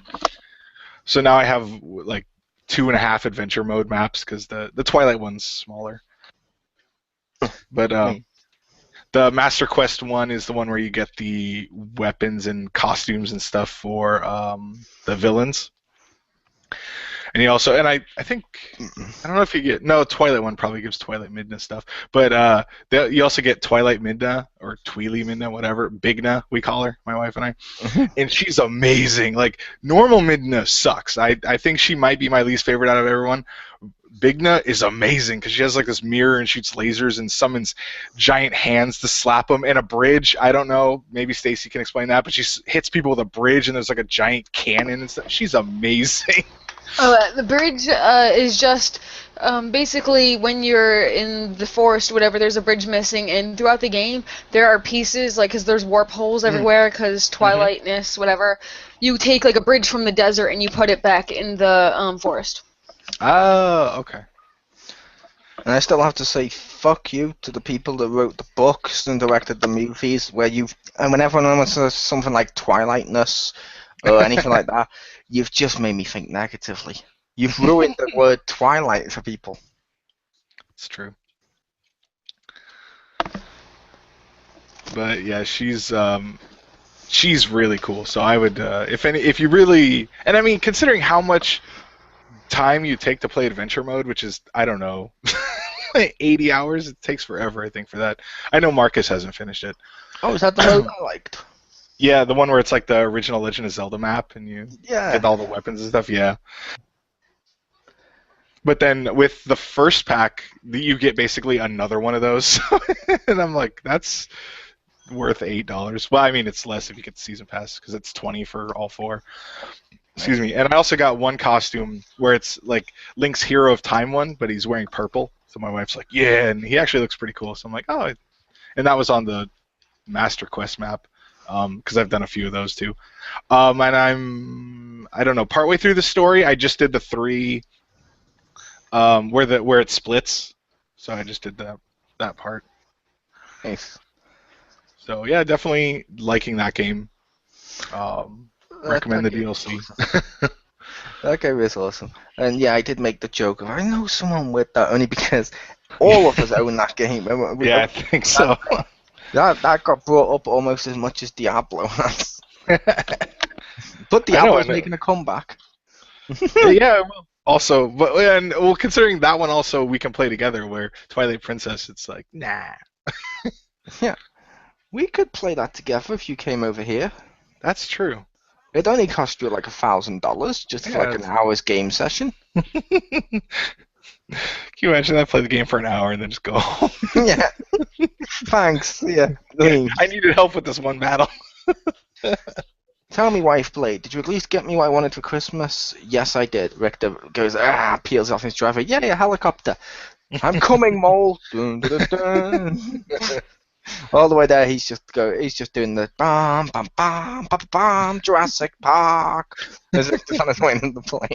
So now I have like 2.5 adventure mode maps because the Twilight one's smaller. But the Master Quest one is the one where you get the weapons and costumes and stuff for the villains. And you also, and I think, I don't know if you get, no, Twilight one probably gives Twilight Midna stuff, but you also get Twilight Midna, or Tweely Midna, whatever, Bigna, we call her, my wife and I, and she's amazing. Like, normal Midna sucks. I think she might be my least favorite out of everyone. Bigna is amazing because she has like this mirror and shoots lasers and summons giant hands to slap them, and a bridge. I don't know, maybe Stacy can explain that, but she hits people with a bridge and there's like a giant cannon and stuff. She's amazing. The bridge is just basically when you're in the forest, whatever. There's a bridge missing, and throughout the game there are pieces, like, because there's warp holes everywhere, because Twilightness, whatever. You take like a bridge from the desert and you put it back in the forest. Oh, okay. And I still have to say fuck you to the people that wrote the books and directed the movies, and whenever anyone says something like Twilightness or anything like that, you've just made me think negatively. You've ruined the word Twilight for people. It's true. But yeah, she's really cool. So I would, if you really, and I mean, considering how much time you take to play adventure mode, which is, I don't know, like 80 hours. It takes forever, I think, for that. I know Marcus hasn't finished it. Oh, is that the mode I liked? Yeah, the one where it's like the original Legend of Zelda map and you get all the weapons and stuff. Yeah. But then with the first pack, you get basically another one of those, and I'm like, that's worth $8. Well, I mean, it's less if you get the season pass because it's 20 for all 4. Excuse me. And I also got one costume where it's like Link's Hero of Time one, but he's wearing purple. So my wife's like, yeah, and he actually looks pretty cool. So I'm like, oh, and that was on the Master Quest map because I've done a few of those too. And I don't know, partway through the story, I just did the 3 where it splits. So I just did that part. Nice. So yeah, definitely liking that game. Recommend the DLC. That game is awesome. And yeah, I did make the joke of I know someone with that only because all of us own that game. Yeah, I think so. That got brought up almost as much as Diablo has. But Diablo's making a comeback. Yeah, well, also, considering that one also we can play together, where Twilight Princess, it's like, nah. Yeah. We could play that together if you came over here. That's true. It only cost you like $1,000 just for like an hour's game session. Can you imagine that? Play the game for an hour and then just go home. Yeah. Thanks. Yeah. I needed help with this one battle. Tell me, wife Blade, did you at least get me what I wanted for Christmas? Yes, I did. Richter goes, peels off his driver. Yeah, helicopter. I'm coming, mole. Dun, dun, dun, dun. All the way there, he's just doing the bam, bam, bam, bam, bam, Jurassic Park. As if on his way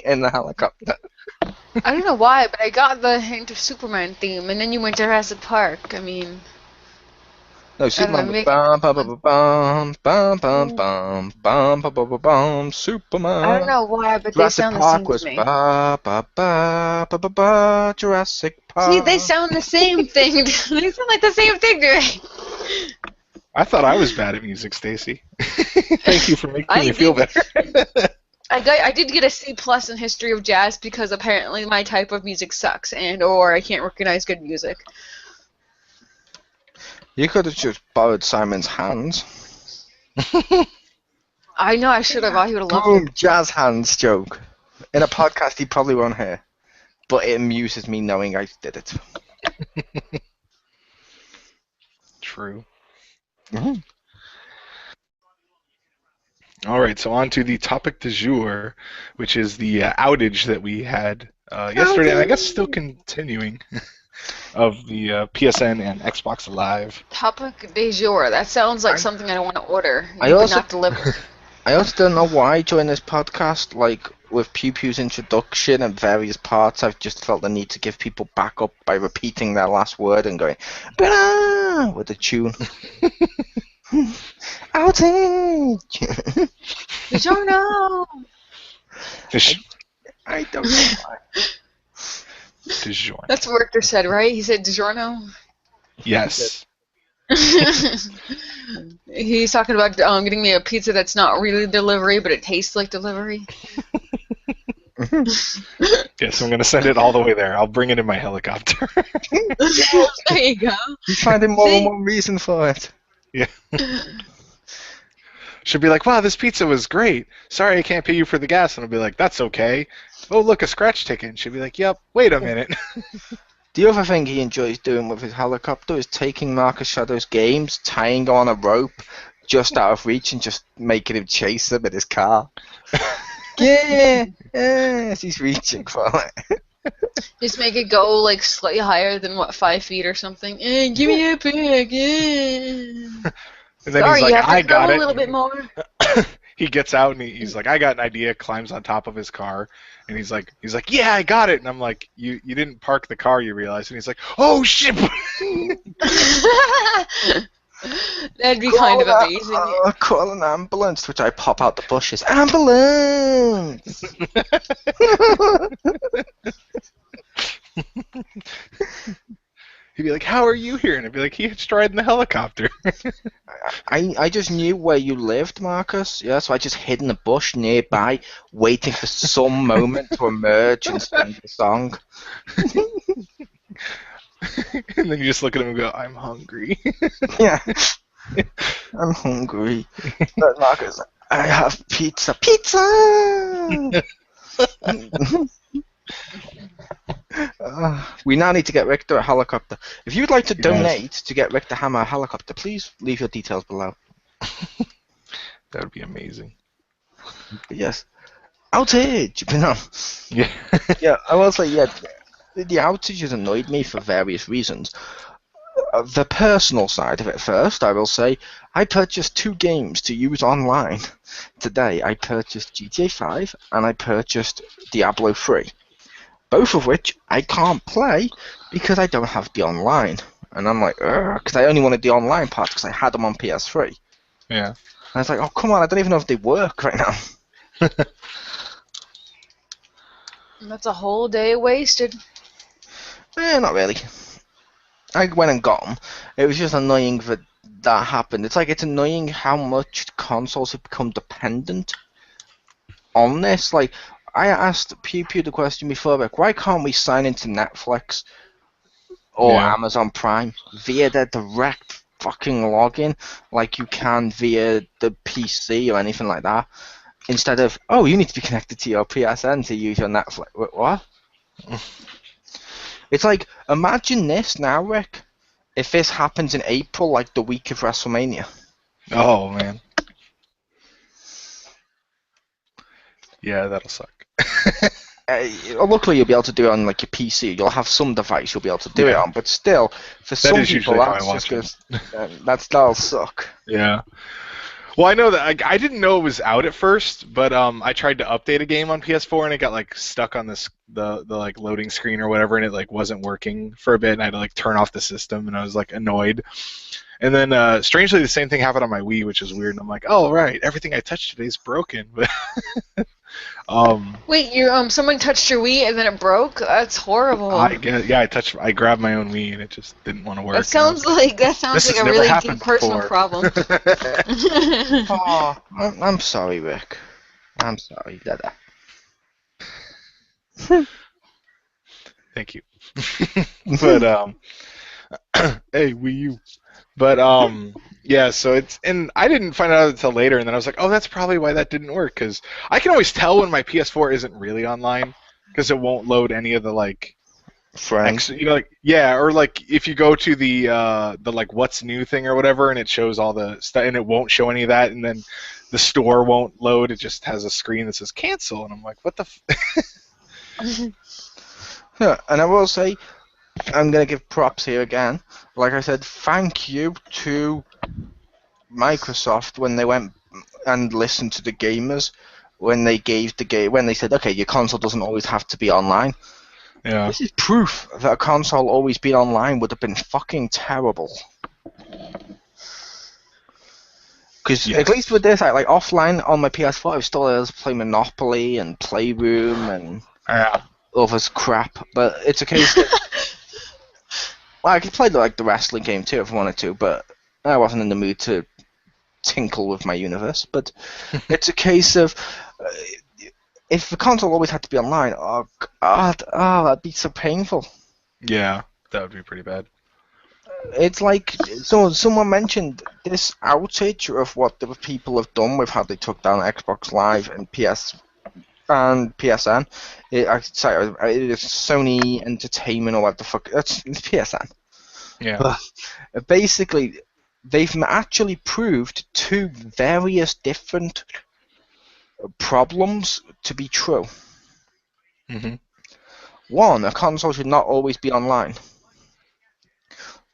in the helicopter. I don't know why, but I got the hint of Superman theme, and then you went to Jurassic Park. I mean, no, Superman was bam, bam, bam, bam, bam, bam, bam, bam, bam, bam, bam, Superman. I don't know why, but Jurassic they sound Park the was same to me. ba ba ba ba ba ba Jurassic Park. See, they sound the same thing. They sound like the same thing to me. I thought I was bad at music, Stacy. Thank you for making me feel better. I did get a C+ in History of Jazz because apparently my type of music sucks or I can't recognize good music. You could have just borrowed Simon's hands. I know I should have. He would have loved Boom, it. jazz hands joke. In a podcast he probably won't hear. But it amuses me knowing I did it. True. Mm-hmm. All right, so on to the topic du jour, which is the outage that we had yesterday, and I guess still continuing, of the PSN and Xbox Live. Topic du jour. That sounds like something I want to order. Not deliver. I also don't know why during this podcast, like with Pew Pew's introduction and various parts, I've just felt the need to give people backup by repeating their last word and going, "Ba-da!" with a tune. Outage! DiGiorno! I don't know why. DiGiorno. That's what Richter said, right? He said DiGiorno? Yes. He's talking about getting me a pizza that's not really delivery, but it tastes like delivery. Yes, I'm going to send it all the way there. I'll bring it in my helicopter. There you go. He's finding more than one reason for it. Yeah. She'll be like, wow, this pizza was great. Sorry I can't pay you for the gas. And I'll be like, that's okay. Oh, look, a scratch ticket. And she'll be like, yep, wait a minute. The other thing he enjoys doing with his helicopter is taking Marcus Shadow's games, tying on a rope just out of reach and just making him chase them in his car. Yeah, as he's reaching for it. Just make it go like slightly higher than 5 feet or something. Give me a pick. And then Sorry, he's like, you have to I go got a it. little bit more. He gets out and he's like, I got an idea, climbs on top of his car, and he's like, yeah, I got it. And I'm like, you didn't park the car, you realize. And he's like, oh shit. That'd be kind of amazing. Call an ambulance, which I pop out the bushes. Ambulance! He'd be like, how are you here? And I'd be like, he hitched a ride in the helicopter. I just knew where you lived, Marcus. Yeah, so I just hid in a bush nearby, waiting for some moment to emerge and sing the song. And then you just look at him and go, I'm hungry. Yeah. I'm hungry. But Marcus, I have pizza. Pizza! We now need to get Richter a helicopter. If you'd like to Yes. donate to get Richter Hammer a helicopter, please leave your details below. That would be amazing. But yes. Outage! But no. Yeah. Yeah, I will say, yeah, the outage has annoyed me for various reasons. The personal side of it first, I will say, I purchased 2 games to use online today. I purchased GTA 5 and I purchased Diablo 3. Both of which I can't play because I don't have the online. And I'm like, because I only wanted the online part because I had them on PS3. Yeah. And I was like, oh, come on, I don't even know if they work right now. That's a whole day wasted. Not really. I went and got them. It was just annoying that happened. It's annoying how much consoles have become dependent on this. Like, I asked Pew Pew the question before, like, why can't we sign into Netflix or Yeah. Amazon Prime via their direct fucking login like you can via the PC or anything like that? Instead of, oh, you need to be connected to your PSN to use your Netflix. What? It's like, imagine this now, Rick, if this happens in April, like the week of WrestleMania. Oh man. Yeah, that'll suck. Luckily, you'll be able to do it on like your PC. You'll have some device you'll be able to do it on, but still, for some is people, usually how I that's just watch gonna that'll suck. Yeah. Well, I know that I didn't know it was out at first, but I tried to update a game on PS4 and it got like stuck on the like loading screen or whatever, and it like wasn't working for a bit, and I had to like turn off the system, and I was like annoyed. And then strangely, the same thing happened on my Wii, which is weird. And I'm like, oh right, everything I touched today is broken. But Wait, someone touched your Wii and then it broke? That's horrible. I grabbed my own Wii and it just didn't want to work. That sounds like This a has never really happened deep personal before. problem. Oh, I'm sorry, Rick. I'm sorry, Dada. Thank you. But hey, Wii U. But yeah, so and I didn't find out until later, and then I was like, oh, that's probably why that didn't work, because I can always tell when my PS4 isn't really online, because it won't load any of the like Friends. like yeah, or like if you go to the like what's new thing or whatever, and it shows all the stuff, and it won't show any of that, and then the store won't load. It just has a screen that says cancel, and I'm like, what the? Yeah, and I will say, I'm going to give props here again. Like I said, thank you to Microsoft when they went and listened to the gamers when they when they said, okay, your console doesn't always have to be online. Yeah. This is proof that a console always being online would have been fucking terrible. Because Yes. at least with this, like offline on my PS4, I was still able to play Monopoly and Playroom and Yeah. other crap. But it's a case of, well, I could play like the wrestling game too if I wanted to, but I wasn't in the mood to tinkle with my universe. But it's a case of if the console always had to be online, oh god, that'd be so painful. Yeah, that would be pretty bad. It's like someone mentioned this outage of what the people have done with how they took down Xbox Live and PSN. Sorry, it's Sony Entertainment or what the fuck. It's PSN. Yeah. But basically, they've actually proved 2 various different problems to be true. Mm-hmm. 1, a console should not always be online.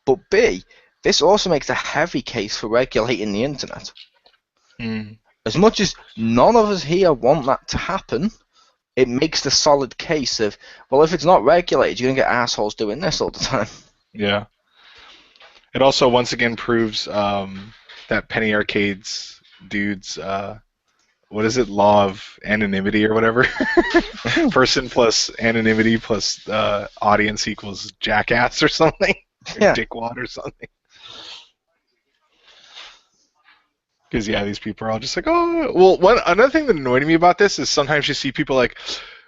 But B, this also makes a heavy case for regulating the internet. Mm. As much as none of us here want that to happen, it makes the solid case of, well, if it's not regulated, you're going to get assholes doing this all the time. Yeah. It also once again proves that Penny Arcade's dude's what is it, law of anonymity or whatever? Person plus anonymity plus audience equals jackass or something. Or Yeah. dickwad or something. Because yeah, these people are all just like, oh, well. Another thing that annoyed me about this is sometimes you see people like,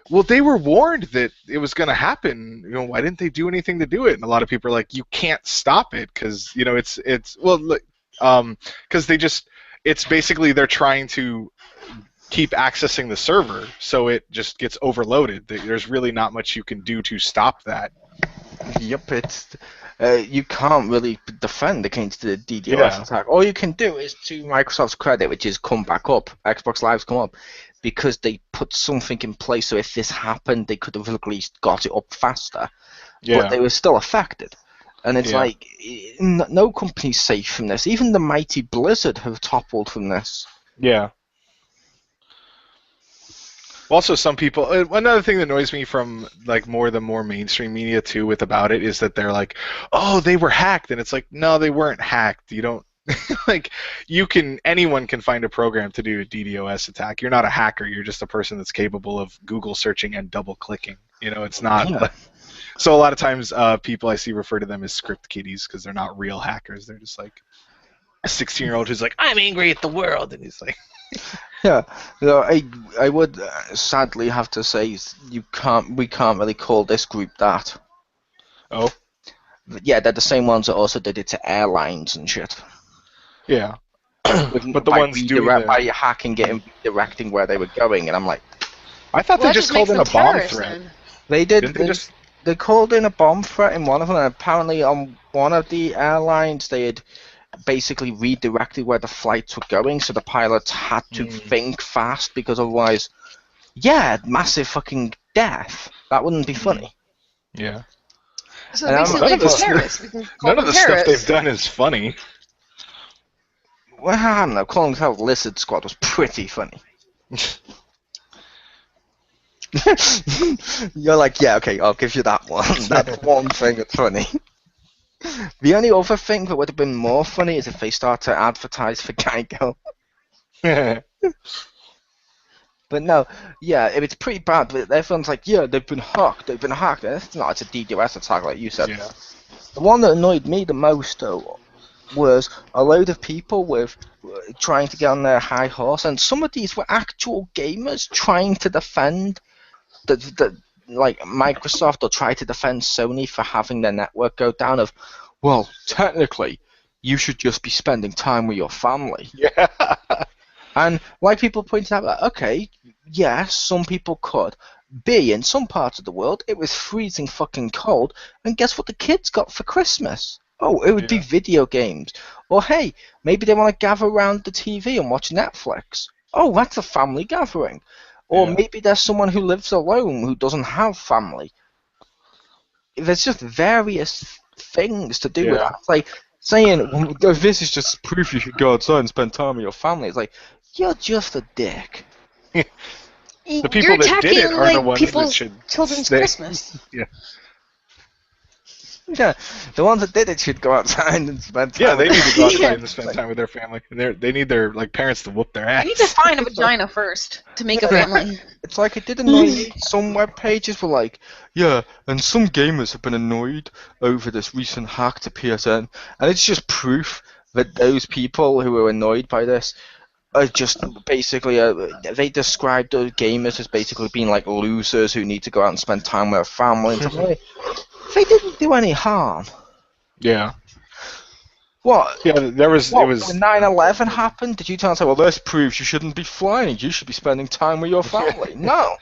well, they were warned that it was going to happen. You know, why didn't they do anything to do it? And a lot of people are like, you can't stop it because you know it's because it's basically they're trying to keep accessing the server, so it just gets overloaded. There's really not much you can do to stop that. Yep, it's you can't really defend against the DDoS Yeah. attack. All you can do is, to Microsoft's credit, which is come back up. Xbox Live's come up because they put something in place. So if this happened, they could have at least got it up faster. Yeah. But they were still affected. And it's like no company's safe from this. Even the mighty Blizzard have toppled from this. Yeah. Also, some people. Another thing that annoys me from like the more mainstream media too, with about it, is that they're like, "Oh, they were hacked," and it's like, no, they weren't hacked. You don't like anyone can find a program to do a DDoS attack. You're not a hacker. You're just a person that's capable of Google searching and double clicking. It's not. Yeah. So a lot of times, people I see refer to them as script kiddies because they're not real hackers. They're just like a 16-year-old who's like, "I'm angry at the world," and he's like. Yeah, I would sadly have to say we can't really call this group that. Oh. Yeah, they're the same ones that also did it to airlines and shit. Yeah. But the ones doing by hacking it and directing where they were going, and I'm like, I thought they just called in a bomb threat. They did. Didn't they just? They called in a bomb threat in one of them, and apparently on one of the airlines they had basically redirected where the flights were going, so the pilots had to think fast because otherwise, massive fucking death. That wouldn't be funny. Yeah. So basically, none of the stuff they've done is funny. Well, I don't know. Calling himself Lizard Squad was pretty funny. You're like, yeah, okay, I'll give you that one. That's one thing that's funny. The only other thing that would have been more funny is if they start to advertise for Geico. But no, it's pretty bad. But everyone's like, yeah, they've been hacked. And it's not. It's a DDoS attack, like you said. Yeah. The one that annoyed me the most, though, was a load of people with trying to get on their high horse, and some of these were actual gamers trying to defend the like Microsoft, or try to defend Sony for having their network go down. Of, well, technically, you should just be spending time with your family. Yeah. And like people pointed out, okay, yes, some people could. B, in some parts of the world, it was freezing fucking cold, and guess what the kids got for Christmas? Oh, it would be video games. Or hey, maybe they want to gather around the TV and watch Netflix. Oh, that's a family gathering. Or maybe there's someone who lives alone who doesn't have family. There's just various things to do with that. It's like saying, well, this is just proof you should go outside and spend time with your family. It's like, you're just a dick. The people that did it are the ones that should children's Christmas. Yeah. Yeah, the ones that did it should go outside and spend time. Yeah, they need to go outside and spend time with their family. They need their parents to whoop their ass. You need to find a vagina first to make a family. It's like it did annoy me. Some web pages were like, yeah, and some gamers have been annoyed over this recent hack to PSN, and it's just proof that those people who are annoyed by this are just basically they described those gamers as basically being like losers who need to go out and spend time with their family and stuff like that. They didn't do any harm. Yeah. What? Yeah, there was. What, It was. when 9/11 happened, did you tell and say, well, this proves you shouldn't be flying. You should be spending time with your family. No.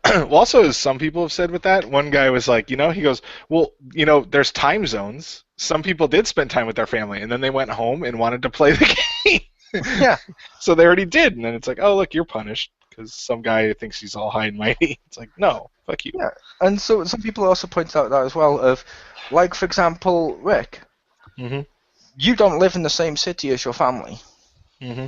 Well, also, as some people have said with that, one guy was like, he goes, well, there's time zones. Some people did spend time with their family, and then they went home and wanted to play the game. Yeah. So they already did, and then it's like, oh, look, you're punished because some guy thinks he's all high and mighty. It's like, no, fuck you. Yeah, and so some people also point out that as well. Of, like, for example, Rick. Mm-hmm. You don't live in the same city as your family. Mm-hmm.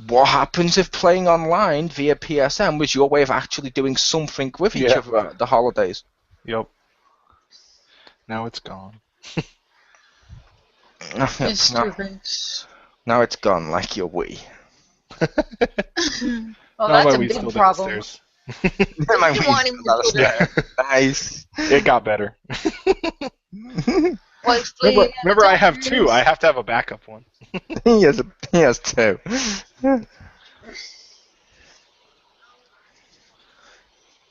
What happens if playing online via PSN was your way of actually doing something with each other at the holidays? Yep. Now it's gone. It's now it's gone, like your Wii. Well, that's a big problem. My Wii's still downstairs. Nice. It got better. Well, remember, I have two. I have to have a backup one. he has two.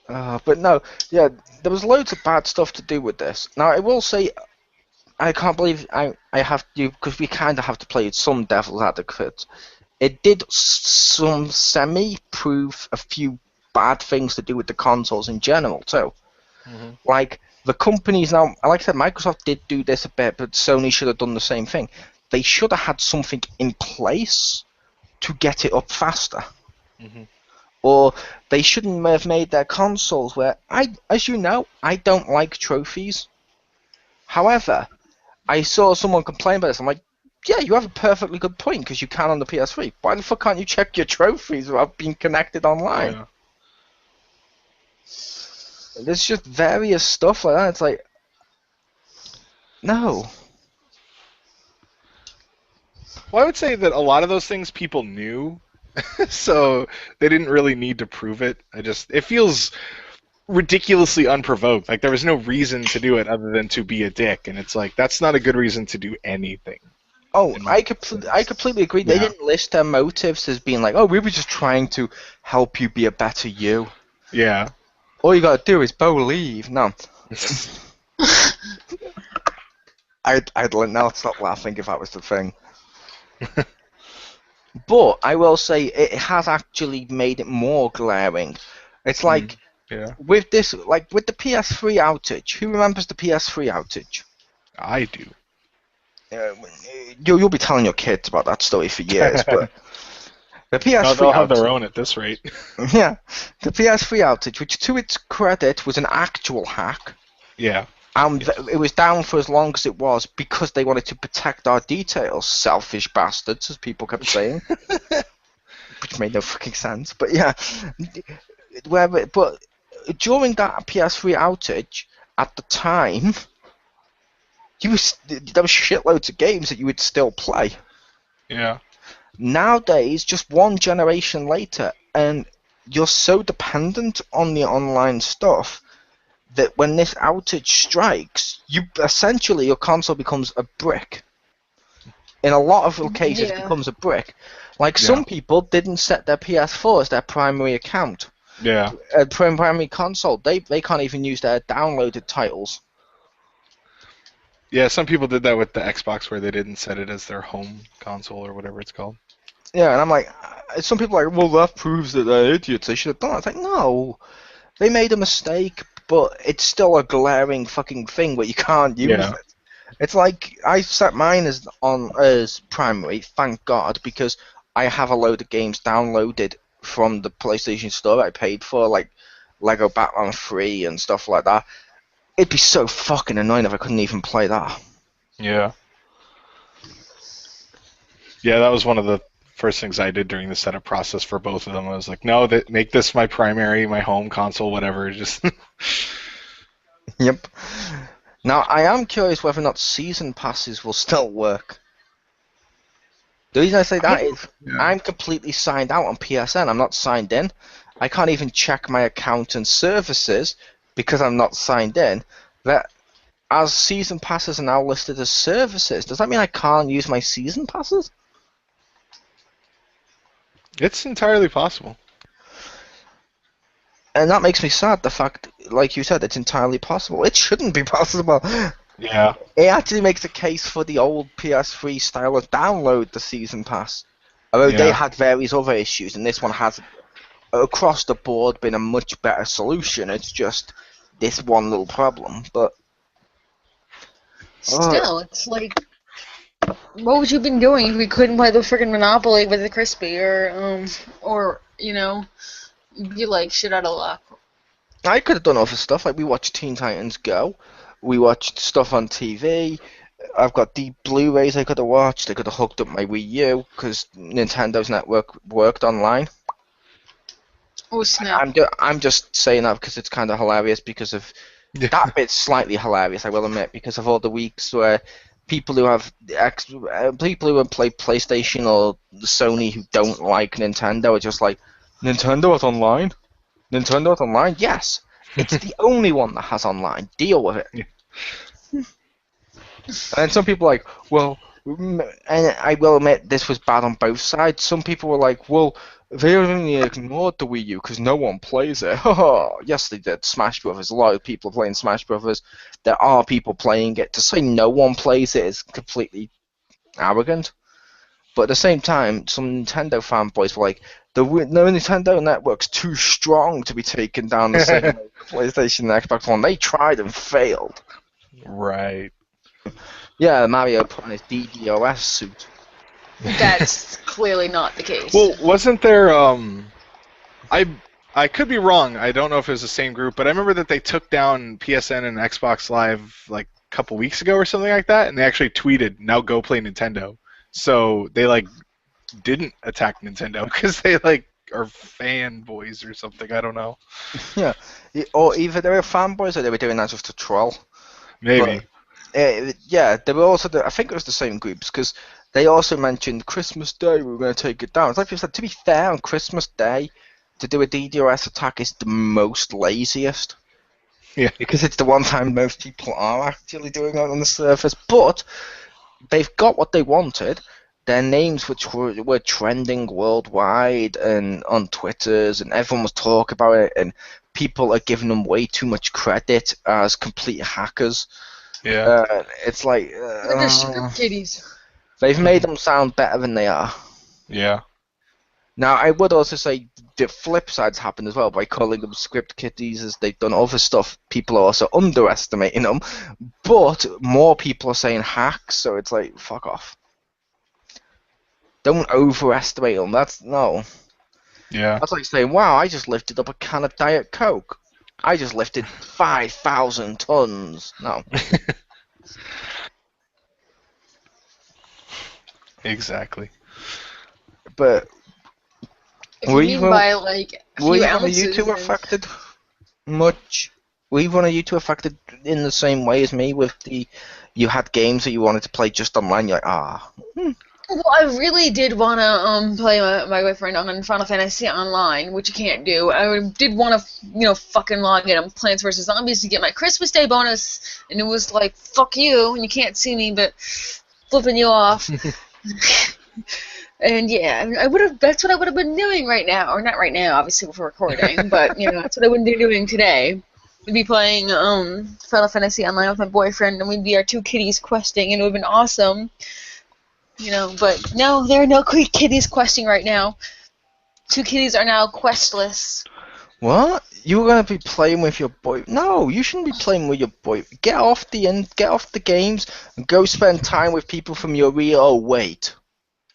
But no, yeah, there was loads of bad stuff to do with this. Now, I will say, I can't believe I have to, because we kind of have to play some devil's advocate. It did some semi-prove a few bad things to do with the consoles in general, too. Mm-hmm. Like, The companies now, like I said, Microsoft did do this a bit, but Sony should have done the same thing. They should have had something in place to get it up faster. Mm-hmm. Or they shouldn't have made their consoles where, as you know, I don't like trophies. However, I saw someone complain about this. I'm like, yeah, you have a perfectly good point because you can on the PS3. Why the fuck can't you check your trophies without being connected online? Yeah. There's just various stuff like that. It's like, no. Well, I would say that a lot of those things people knew, so they didn't really need to prove it. It feels ridiculously unprovoked. Like there was no reason to do it other than to be a dick, and it's like that's not a good reason to do anything. Oh, I completely agree. They Yeah. didn't list their motives as being like, oh, we were just trying to help you be a better you. Yeah. All you gotta do is believe. No. I'd now stop laughing if that was the thing. But I will say it has actually made it more glaring. It's like Yeah. with this, like with the PS3 outage. Who remembers the PS3 outage? I do. You'll be telling your kids about that story for years, but the PS3 No, they'll have outage, their own at this rate. yeah, the PS3 outage, which to its credit was an actual hack, Yeah. and it was down for as long as it was because they wanted to protect our details. Selfish bastards, as people kept saying, which made no fucking sense. But yeah, but during that PS3 outage, at the time, there was shitloads of games that you would still play. Yeah. Nowadays, just one generation later, and you're so dependent on the online stuff that when this outage strikes, essentially your console becomes a brick. In a lot of cases, it becomes a brick. Like some people didn't set their PS4 as their primary account. Yeah. Primary console. They can't even use their downloaded titles. Yeah, some people did that with the Xbox where they didn't set it as their home console or whatever it's called. Yeah, and I'm like, some people are like, well, that proves that they're idiots. They should have done it. It's like, no, they made a mistake, but it's still a glaring fucking thing where you can't use it. It's like I set mine as primary, thank God, because I have a load of games downloaded from the PlayStation Store I paid for, like Lego Batman 3 and stuff like that. It'd be so fucking annoying if I couldn't even play that. Yeah. Yeah, that was one of the first things I did during the setup process for both of them. I was like, no, make this my primary, my home console, whatever. Just. Yep. Now, I am curious whether or not season passes will still work. The reason I say that is I'm completely signed out on PSN. I'm not signed in. I can't even check my account and services because I'm not signed in. That as season passes are now listed as services, does that mean I can't use my season passes? It's entirely possible. And that makes me sad, the fact, like you said, it's entirely possible. It shouldn't be possible. Yeah. It actually makes a case for the old PS3 style of download the season pass. Although they had various other issues, and this one has, across the board, been a much better solution. It's just this one little problem. But still, it's like, what would you have been doing if we couldn't play the freaking Monopoly with the Crispy, or you know, you're like shit out of luck. I could have done other stuff, like we watched Teen Titans Go, we watched stuff on TV, I've got the Blu-rays I could have watched, I could have hooked up my Wii U, because Nintendo's network worked online. Oh snap. I'm just saying that because it's kind of hilarious, because of, that bit's slightly hilarious, I will admit, because of all the weeks where people who have people who have played PlayStation or Sony who don't like Nintendo are just like, Nintendo is online? Nintendo is online? Yes. It's the only one that has online. Deal with it. Yeah. And then some people are like, well, and I will admit this was bad on both sides. Some people were like, well, they only ignored the Wii U because no one plays it. Yes, they did. Smash Brothers. A lot of people are playing Smash Brothers. There are people playing it. To say no one plays it is completely arrogant. But at the same time, some Nintendo fanboys were like, No, Nintendo Network's too strong to be taken down the same way PlayStation and Xbox One. They tried and failed. Right. Yeah, Mario put on his DDoS suit. That's clearly not the case. Well, wasn't there? I could be wrong. I don't know if it was the same group, but I remember that they took down PSN and Xbox Live like a couple weeks ago or something like that, and they actually tweeted, "Now go play Nintendo." So they like didn't attack Nintendo because they like are fanboys or something. I don't know. Yeah, or either they were fanboys or they were doing that just to troll. Maybe. But, yeah, they were also. I think it was the same groups because they also mentioned Christmas Day we were going to take it down. It's like you said. To be fair, on Christmas Day, to do a DDoS attack is the most laziest. Yeah. Because it's the one time most people are actually doing it on the surface. But they've got what they wanted. Their names, which were trending worldwide and on Twitters, and everyone was talking about it, and people are giving them way too much credit as complete hackers. Yeah. It's like They're script kiddies. they've made them sound better than they are. Yeah. Now, I would also say the flip side's happened as well by calling them script kiddies as they've done other stuff. People are also underestimating them, but more people are saying hacks, so it's like, fuck off. Don't overestimate them. Yeah. That's like saying, wow, I just lifted up a can of Diet Coke. I just lifted 5,000 tons. No. Exactly. But If you mean by like a were few either of ounces, you two then- affected much? Were either one of you two affected in the same way as me with you had games that you wanted to play just online, you're like, Well, I really did want to play my boyfriend on Final Fantasy Online, which you can't do. I did want to, fucking log in on Plants vs. Zombies to get my Christmas Day bonus, and it was like, fuck you, and you can't see me, but flipping you off. And yeah, that's what I would have been doing right now, or not right now, obviously, if we're recording, but, that's what I would be doing today. We'd be playing Final Fantasy Online with my boyfriend, and we'd be our two kitties questing, and it would have been awesome. But no, there are no kitties questing right now. Two kitties are now questless. what? You were gonna be playing with your boy? No, you shouldn't be playing with your boy. Get off the games and go spend time with people from your real. Oh wait.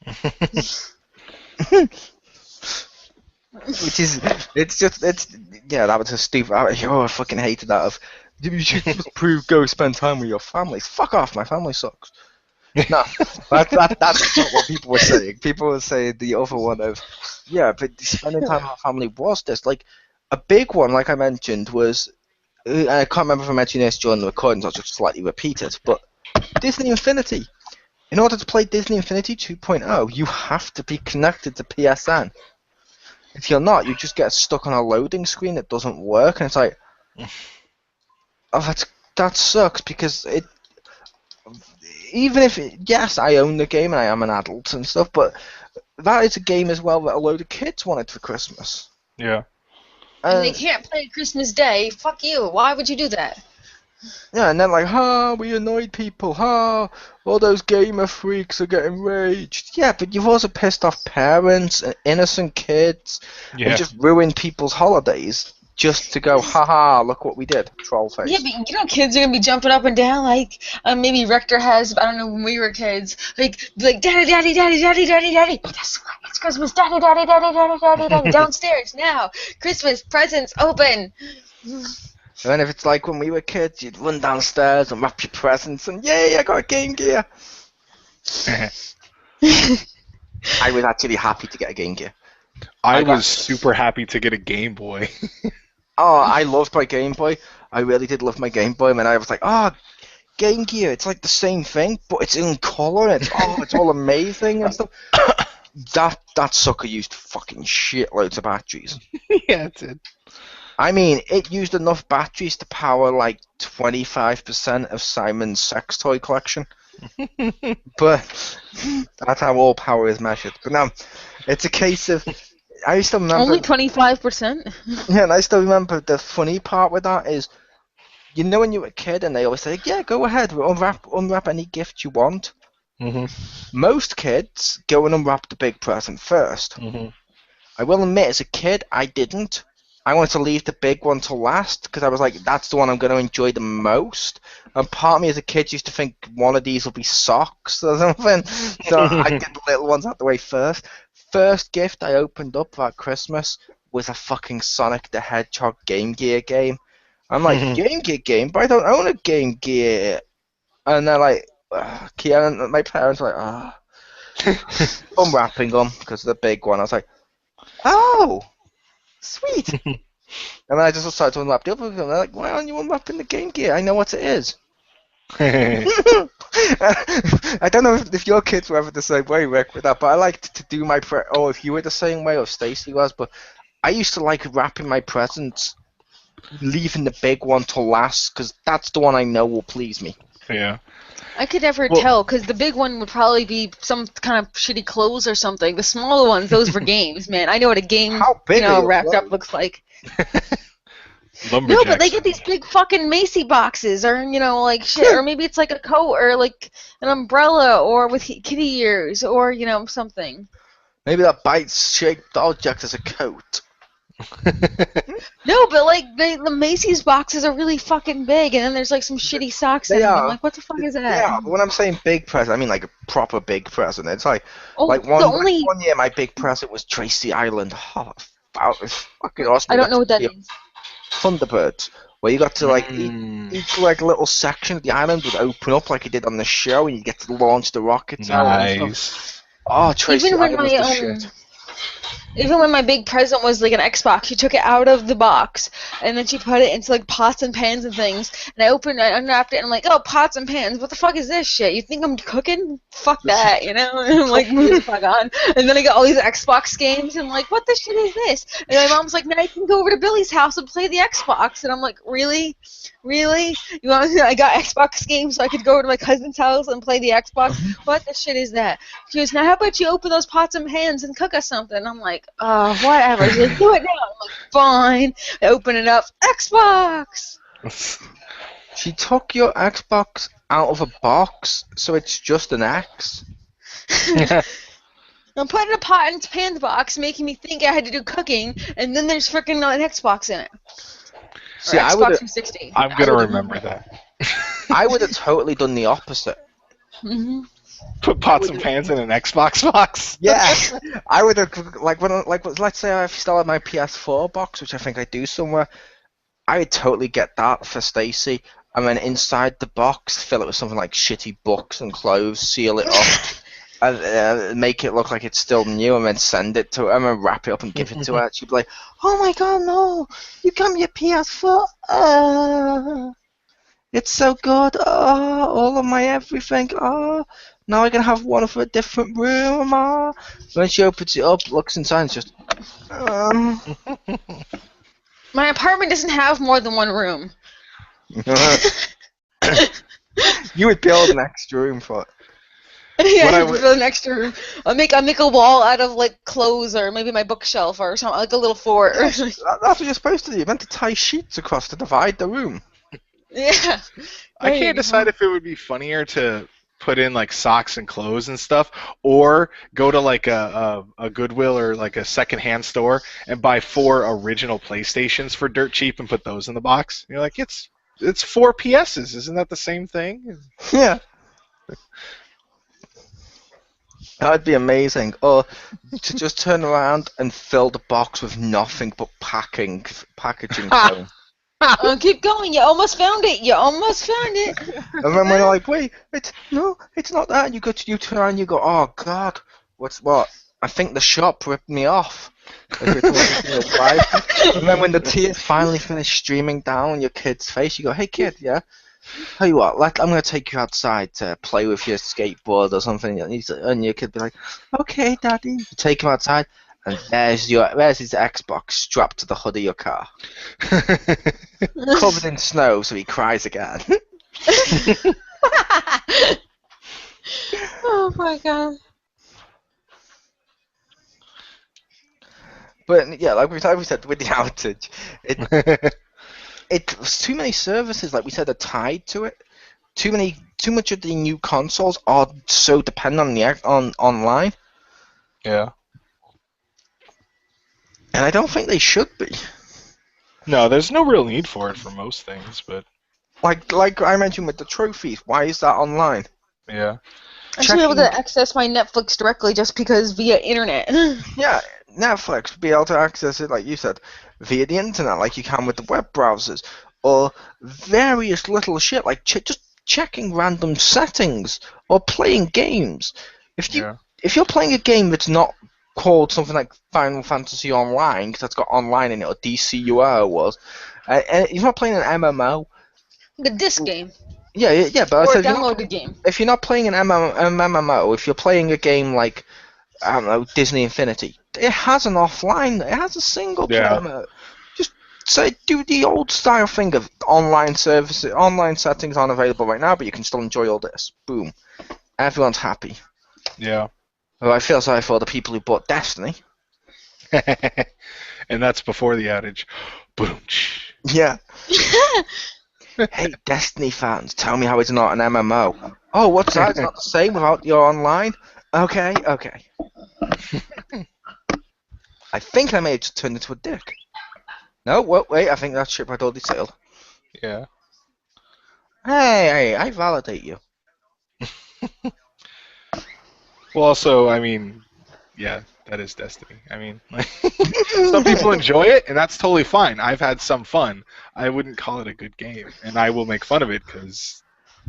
That was a stupid. I fucking hated that. You should just go spend time with your families. Fuck off, my family sucks. No, that's not what people were saying. People were saying the other one of, yeah, but spending time with my family was this. Like, a big one, like I mentioned, was, I can't remember if I mentioned this during the recording, so I'll just slightly repeat it, but Disney Infinity. In order to play Disney Infinity 2.0, you have to be connected to PSN. If you're not, you just get stuck on a loading screen that doesn't work, and it's like, oh, that sucks, because even if, yes, I own the game and I am an adult and stuff, but that is a game as well that a load of kids wanted for Christmas. Yeah. And they can't play Christmas Day. Fuck you. Why would you do that? Yeah, and then like, we annoyed people. All those gamer freaks are getting raged. Yeah, but you've also pissed off parents and innocent kids and just ruined people's holidays. Just to go, look what we did, troll face. Yeah, but kids are gonna be jumping up and down like maybe Richter has. I don't know, when we were kids, like daddy, daddy, daddy, daddy, daddy, daddy. Guess what? It's Christmas, daddy, daddy, daddy, daddy, daddy, daddy. Downstairs now. Christmas presents open. And then if it's like when we were kids, you'd run downstairs and wrap your presents, and yay, I got a Game Gear. I was actually happy to get a Game Gear. I was super happy to get a Game Boy. Oh, I loved my Game Boy. I really did love my Game Boy. And I was like, Game Gear, it's like the same thing, but it's in colour. It's all amazing and stuff. That sucker used fucking shitloads of batteries. Yeah, it did. I mean, it used enough batteries to power like 25% of Simon's sex toy collection. But that's how all power is measured. But now, it's a case of... I still remember... Only 25%? Yeah, and I still remember the funny part with that is, when you were a kid and they always say, yeah, go ahead, unwrap any gift you want. Mm-hmm. Most kids go and unwrap the big present first. Mm-hmm. I will admit, as a kid, I didn't. I wanted to leave the big one to last because I was like, that's the one I'm going to enjoy the most. And part of me as a kid used to think one of these will be socks or something. So I did the little ones out the way first. First gift I opened up for Christmas was a fucking Sonic the Hedgehog Game Gear game. I'm like, Game Gear game? But I don't own a Game Gear. And they're like, Kian, and my parents were like, unwrapping them because of the big one. I was like, oh, sweet. And then I just started to unwrap the other one. They're like, why aren't you unwrapping the Game Gear? I know what it is. I don't know if your kids were ever the same way, Rick, with that, but I liked to do my or if you were the same way, or Stacey was, but I used to like wrapping my presents, leaving the big one to last, because that's the one I know will please me. Yeah. I could never tell, because the big one would probably be some kind of shitty clothes or something. The smaller ones, those were games, man. I know what a game, wrapped up looks like. No, but they get these big fucking Macy boxes, or like shit, or maybe it's like a coat, or like an umbrella, or with kitty ears, or something. Maybe that bite-shaped object is a coat. No, but like the Macy's boxes are really fucking big, and then there's like some shitty socks in them. I'm like, what the fuck is that? Yeah, but when I'm saying big present, I mean like a proper big present. It's like one year my big present was Tracy Island. Oh, it was fucking awesome. I don't know what that means. Thunderbirds, where you got to like each like little section of the island would open up like it did on the show, and you get to launch the rockets out and stuff. Oh, Tracy Island was the shit. Even when my big present was like an Xbox, she took it out of the box and then she put it into like pots and pans and things. And I unwrapped it and I'm like, oh, pots and pans, what the fuck is this shit? You think I'm cooking? Fuck that, And I'm like, move the fuck on. And then I got all these Xbox games and I'm like, what the shit is this? And my mom's like, now you can go over to Billy's house and play the Xbox. And I'm like, really? Really? I got Xbox games so I could go over to my cousin's house and play the Xbox? What the shit is that? She goes, now how about you open those pots and pans and cook us something? And I'm like, whatever. She's like, do it now. I'm like, fine. I open it up. Xbox! She took your Xbox out of a box, so it's just an X. I'm putting a pot and pan box, making me think I had to do cooking, and then there's freaking an Xbox in it. See, Xbox 360. I'm gonna remember that. I would have totally done the opposite. Mm-hmm. Put pots and pans in an Xbox box. Yeah, I would have let's say I still had my PS4 box, which I think I do somewhere. I would totally get that for Stacey, and then inside the box fill it with something like shitty books and clothes, seal it up, and make it look like it's still new, and then send it to her, and then wrap it up and give it to her. She'd be like, "Oh my god, no! You got me a PS4. It's so good. Oh, all of my everything. Oh." Now I can have one for a different room. When she opens it up, looks inside, and it's just. My apartment doesn't have more than one room. You would build an extra room for it. Yeah, I would build an extra room. I'll make a wall out of like clothes, or maybe my bookshelf or something, like a little fort. Yes, that's what you're supposed to do. You're meant to tie sheets across to divide the room. Yeah. I can't decide if it would be funnier to put in like socks and clothes and stuff, or go to like a Goodwill or like a secondhand store and buy 4 original PlayStations for dirt cheap and put those in the box. You're like, it's 4 PSs, isn't that the same thing? Yeah. That would be amazing. Or to just turn around and fill the box with nothing but packaging foam. Keep going. You almost found it. And then when you're like, wait, it's not that. You turn around and you go, oh god, what? I think the shop ripped me off. And then when the tears finally finish streaming down your kid's face, you go, hey kid, yeah? Tell you what, I'm going to take you outside to play with your skateboard or something. And your kid be like, okay, daddy. You take him outside. And there's his Xbox strapped to the hood of your car. Covered in snow, so he cries again. Oh my god. But yeah, like we said with the outage, it was too many services, like we said, are tied to it. Too much of the new consoles are so dependent on online. Yeah. And I don't think they should be. No, there's no real need for it for most things, but Like I mentioned with the trophies, why is that online? yeah. I should be able to access my Netflix directly just because via internet. Yeah, Netflix, be able to access it, like you said, via the internet, like you can with the web browsers, or various little shit, like just checking random settings, or playing games. If you're playing a game that's not called something like Final Fantasy Online, because that's got online in it, or DCUR was, and if you're not playing an MMO, The disc game. yeah, but I Or said download a game. if you're not playing an MMO, if you're playing a game like, I don't know, Disney Infinity, it has an offline, it has a single player mode. Just say, do the old style thing of online services, online settings aren't available right now, but you can still enjoy all this. Boom. Everyone's happy. Yeah. Well, I feel sorry for the people who bought Destiny. And that's before the outage. Boom. Yeah. Hey, Destiny fans, tell me how it's not an MMO. Oh, what's that? It's not the same without your online? Okay. I think I may have just turned into a dick. No, wait, I think that ship had already sailed. Yeah. Hey, I validate you. Well, also, I mean, yeah, that is Destiny. I mean, some people enjoy it, and that's totally fine. I've had some fun. I wouldn't call it a good game, and I will make fun of it because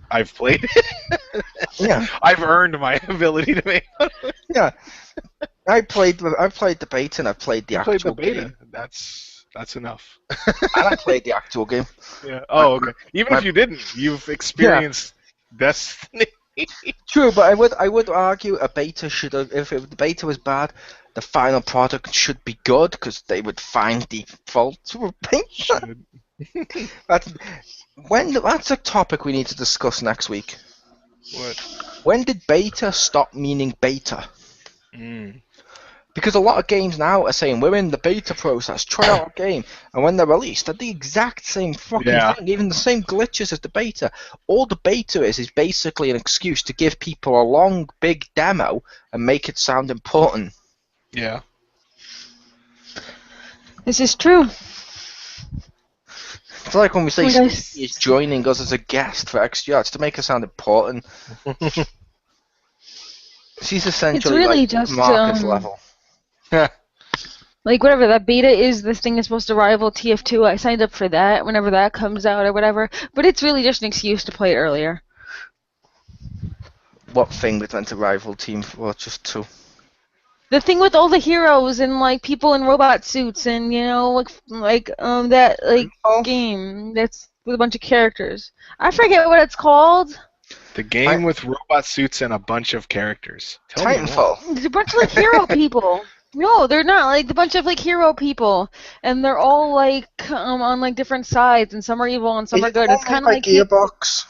I've played it. Yeah. I've earned my ability to make fun of it. Yeah. I played the beta and I played the actual played the beta. game. That's enough. And I played the actual game. Yeah. Oh, okay. Even if you didn't, you've experienced Destiny. True, but I would argue a beta should have. If the beta was bad, the final product should be good because they would find the faults with beta. That's a topic we need to discuss next week. What? When did beta stop meaning beta? Mm. Because a lot of games now are saying we're in the beta process, try out our game, and when they're released, they're the exact same fucking thing, even the same glitches as the beta. All the beta is basically an excuse to give people a long, big demo and make it sound important. Yeah. This is true. It's like when we say Steve is joining us as a guest for XGR, it's to make us sound important. She's essentially really like just, Marcus level. Like, whatever that beta is, this thing is supposed to rival TF2. I signed up for that whenever that comes out or whatever. But it's really just an excuse to play it earlier. What thing that's meant to rival Team Fortress 2? The thing with all the heroes and, like, people in robot suits and, you know, game that's with a bunch of characters. I forget what it's called. The game with robot suits and a bunch of characters. Titanfall. There's a bunch of, like, hero people. No, they're not. Like, a bunch of, like, hero people. And they're all, like, on, like, different sides. And some are evil and some are good. It's kind of like Gearbox.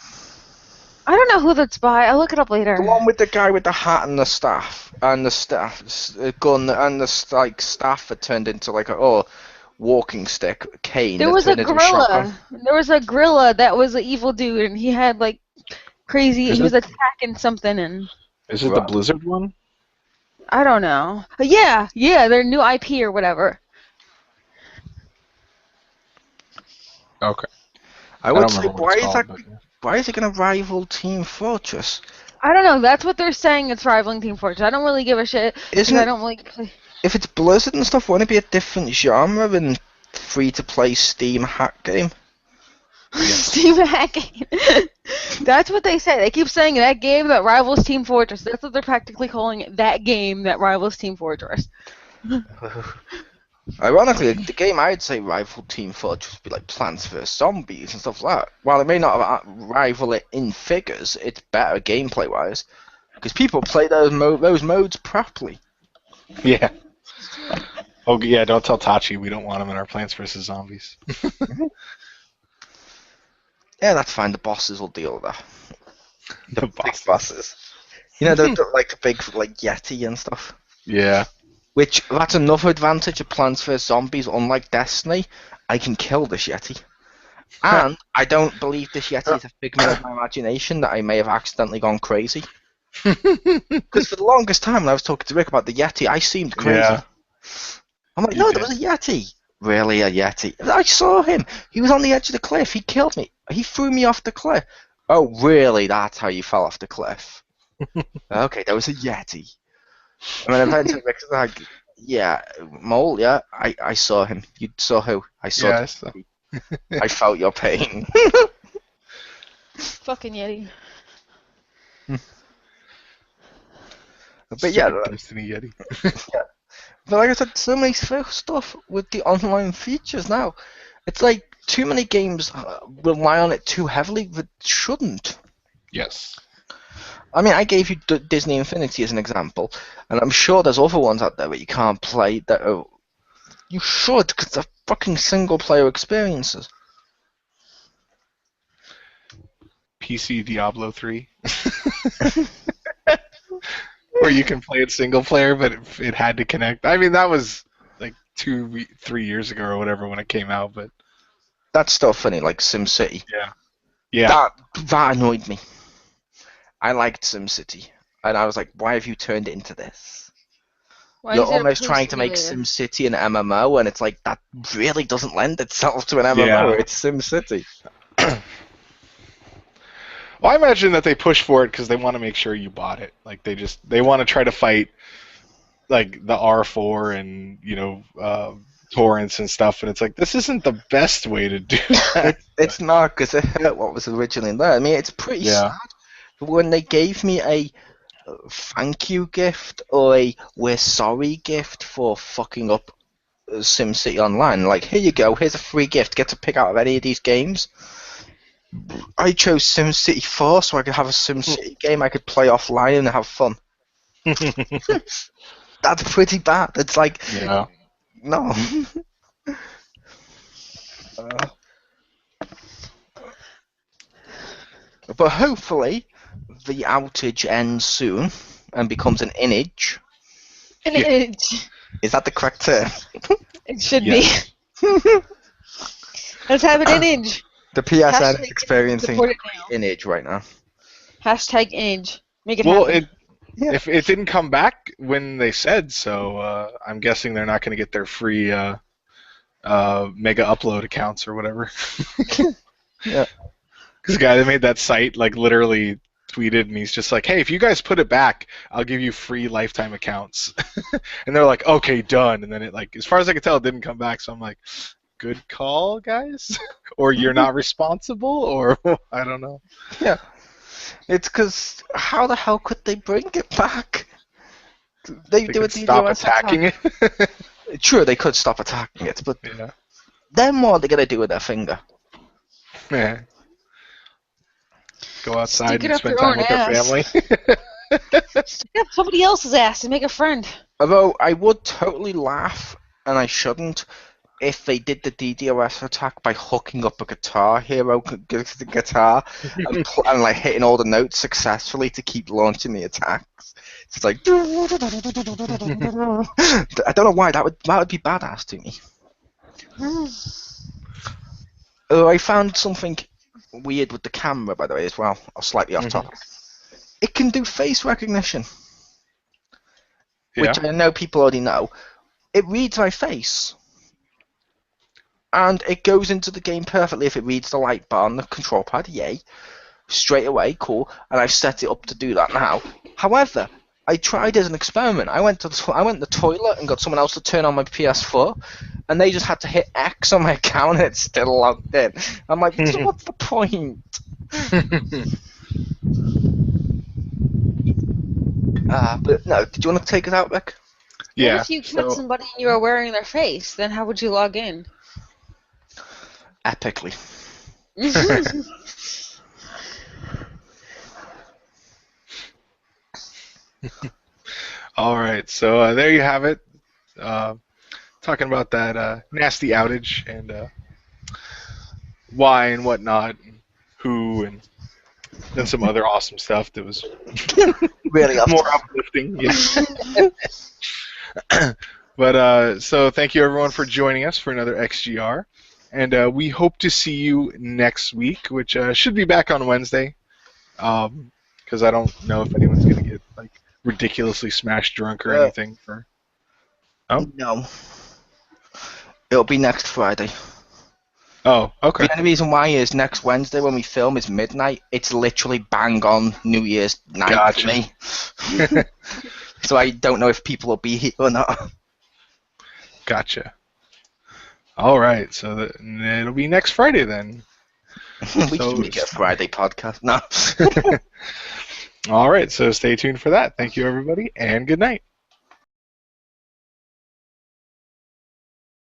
I don't know who that's by. I'll look it up later. The one with the guy with the hat and the staff. And the gun and the, staff that turned into, like, a walking stick. Cane. There was a gorilla. There was a gorilla that was an evil dude. And he had, like, crazy... He was attacking something and... Is it the Blizzard one? I don't know. Yeah, their new IP or whatever. Okay. I would say, why is it going to rival Team Fortress? I don't know. That's what they're saying. It's rivaling Team Fortress. I don't really give a shit. I don't really play. If it's Blizzard and stuff, wouldn't it be a different genre than free-to-play Steam hack game? Steam hack game. That's what they say. They keep saying that game that rivals Team Fortress. That's what they're practically calling it. That game that rivals Team Fortress. Ironically, the game I'd say rival Team Fortress would be like Plants vs Zombies and stuff like that. While it may not rival it in figures, it's better gameplay-wise because people play those modes properly. Yeah. Oh yeah, don't tell Tachi we don't want him in our Plants vs Zombies. Yeah, that's fine. The bosses will deal with that. The big bosses. You know, the big Yeti and stuff. Yeah. Which, that's another advantage of Plants vs Zombies. Unlike Destiny, I can kill this Yeti. And I don't believe this Yeti is a figment of my imagination, that I may have accidentally gone crazy. Because for the longest time when I was talking to Rick about the Yeti, I seemed crazy. Yeah. I'm like, You no, did. there was a Yeti. Really, a Yeti? I saw him. He was on the edge of the cliff. He killed me. He threw me off the cliff. Oh, really? That's how you fell off the cliff? Okay, there was a Yeti. And then eventually Rick was like, yeah, Mole, yeah, I saw him. You saw who? I saw Yes. I felt your pain. Fucking Yeti. But yeah, Destiny Yeti. but like I said, so many stuff with the online features now. It's like too many games rely on it too heavily that shouldn't. Yes. I mean, I gave you Disney Infinity as an example, and I'm sure there's other ones out there that you can't play that you should, because they're fucking single-player experiences. PC Diablo 3. Where you can play it single player, but it had to connect. I mean, that was like 3 years ago or whatever when it came out, but That's still funny, like SimCity. yeah. That annoyed me. I liked SimCity, and I was like, why have you turned it into this? Why You're is it a almost poo trying to make simulator? SimCity an MMO, and it's like, that really doesn't lend itself to an MMO. Yeah. It's SimCity. Well, I imagine that they push for it because they want to make sure you bought it. Like they want to try to fight like the R4 and torrents and stuff, and it's like this isn't the best way to do that. It's not, because it hurt what was originally there. I mean, it's pretty sad. But when they gave me a thank you gift or a we're sorry gift for fucking up SimCity Online, like, here you go, here's a free gift, get to pick out of any of these games. I chose SimCity 4 so I could have a SimCity game I could play offline and have fun. That's pretty bad. It's like, Yeah. no. But hopefully, the outage ends soon and becomes an inage. An Yeah. inch. Is that the correct term? It should Yes. be. Let's have an inch. The PSN Hashtag is experiencing support it now. inage right now. Hashtag inch. Make it Well, happen. Yeah. if it didn't come back when they said so, I'm guessing they're not going to get their free mega upload accounts or whatever. Yeah. Because the guy that made that site like literally tweeted and he's just like, hey, if you guys put it back, I'll give you free lifetime accounts. And they're like, okay, done. And then it, like, as far as I could tell, it didn't come back. So I'm like, good call, guys. Or you're not responsible, or I don't know. Yeah. It's because how the hell could they bring it back? They do a could stop DDoS attacking attack. it. True, they could stop attacking it, but Yeah. then what are they going to do with their finger? Yeah. Go outside Stick it and up spend your time own with their ass. family. Stick up somebody else's ass and make a friend. Although I would totally laugh, and I shouldn't, if they did the DDoS attack by hooking up a Guitar Hero guitar and like hitting all the notes successfully to keep launching the attacks. It's like I don't know why that would be badass to me. Oh, I found something weird with the camera, by the way, as well. Or slightly off topic. It can do face recognition, which I know people already know. It reads my face. And it goes into the game perfectly if it reads the light bar on the control pad, yay. Straight away, cool. And I've set it up to do that now. However, I tried as an experiment. I went to the toilet and got someone else to turn on my PS4, and they just had to hit X on my account and it's still logged in. I'm like, so what's the point? But no, did you want to take us out, Rick? Yeah. What if you cut somebody and you are wearing their face? Then how would you log in? Epically. All right, so there you have it. Talking about that nasty outage and why and whatnot, and who, and then some other awesome stuff that was really more uplifting. Yeah. But so thank you everyone for joining us for another XGR, and we hope to see you next week, which should be back on Wednesday, because I don't know if anyone's gonna get like ridiculously smashed drunk or anything for. Oh no. It'll be next Friday. Oh, okay. The only reason why is next Wednesday when we film is midnight. It's literally bang on New Year's night Gotcha. for me. So I don't know if people will be here or not. Gotcha. All right, so it'll be next Friday then. We should make it a Friday podcast. No. All right, so stay tuned for that. Thank you, everybody, and good night.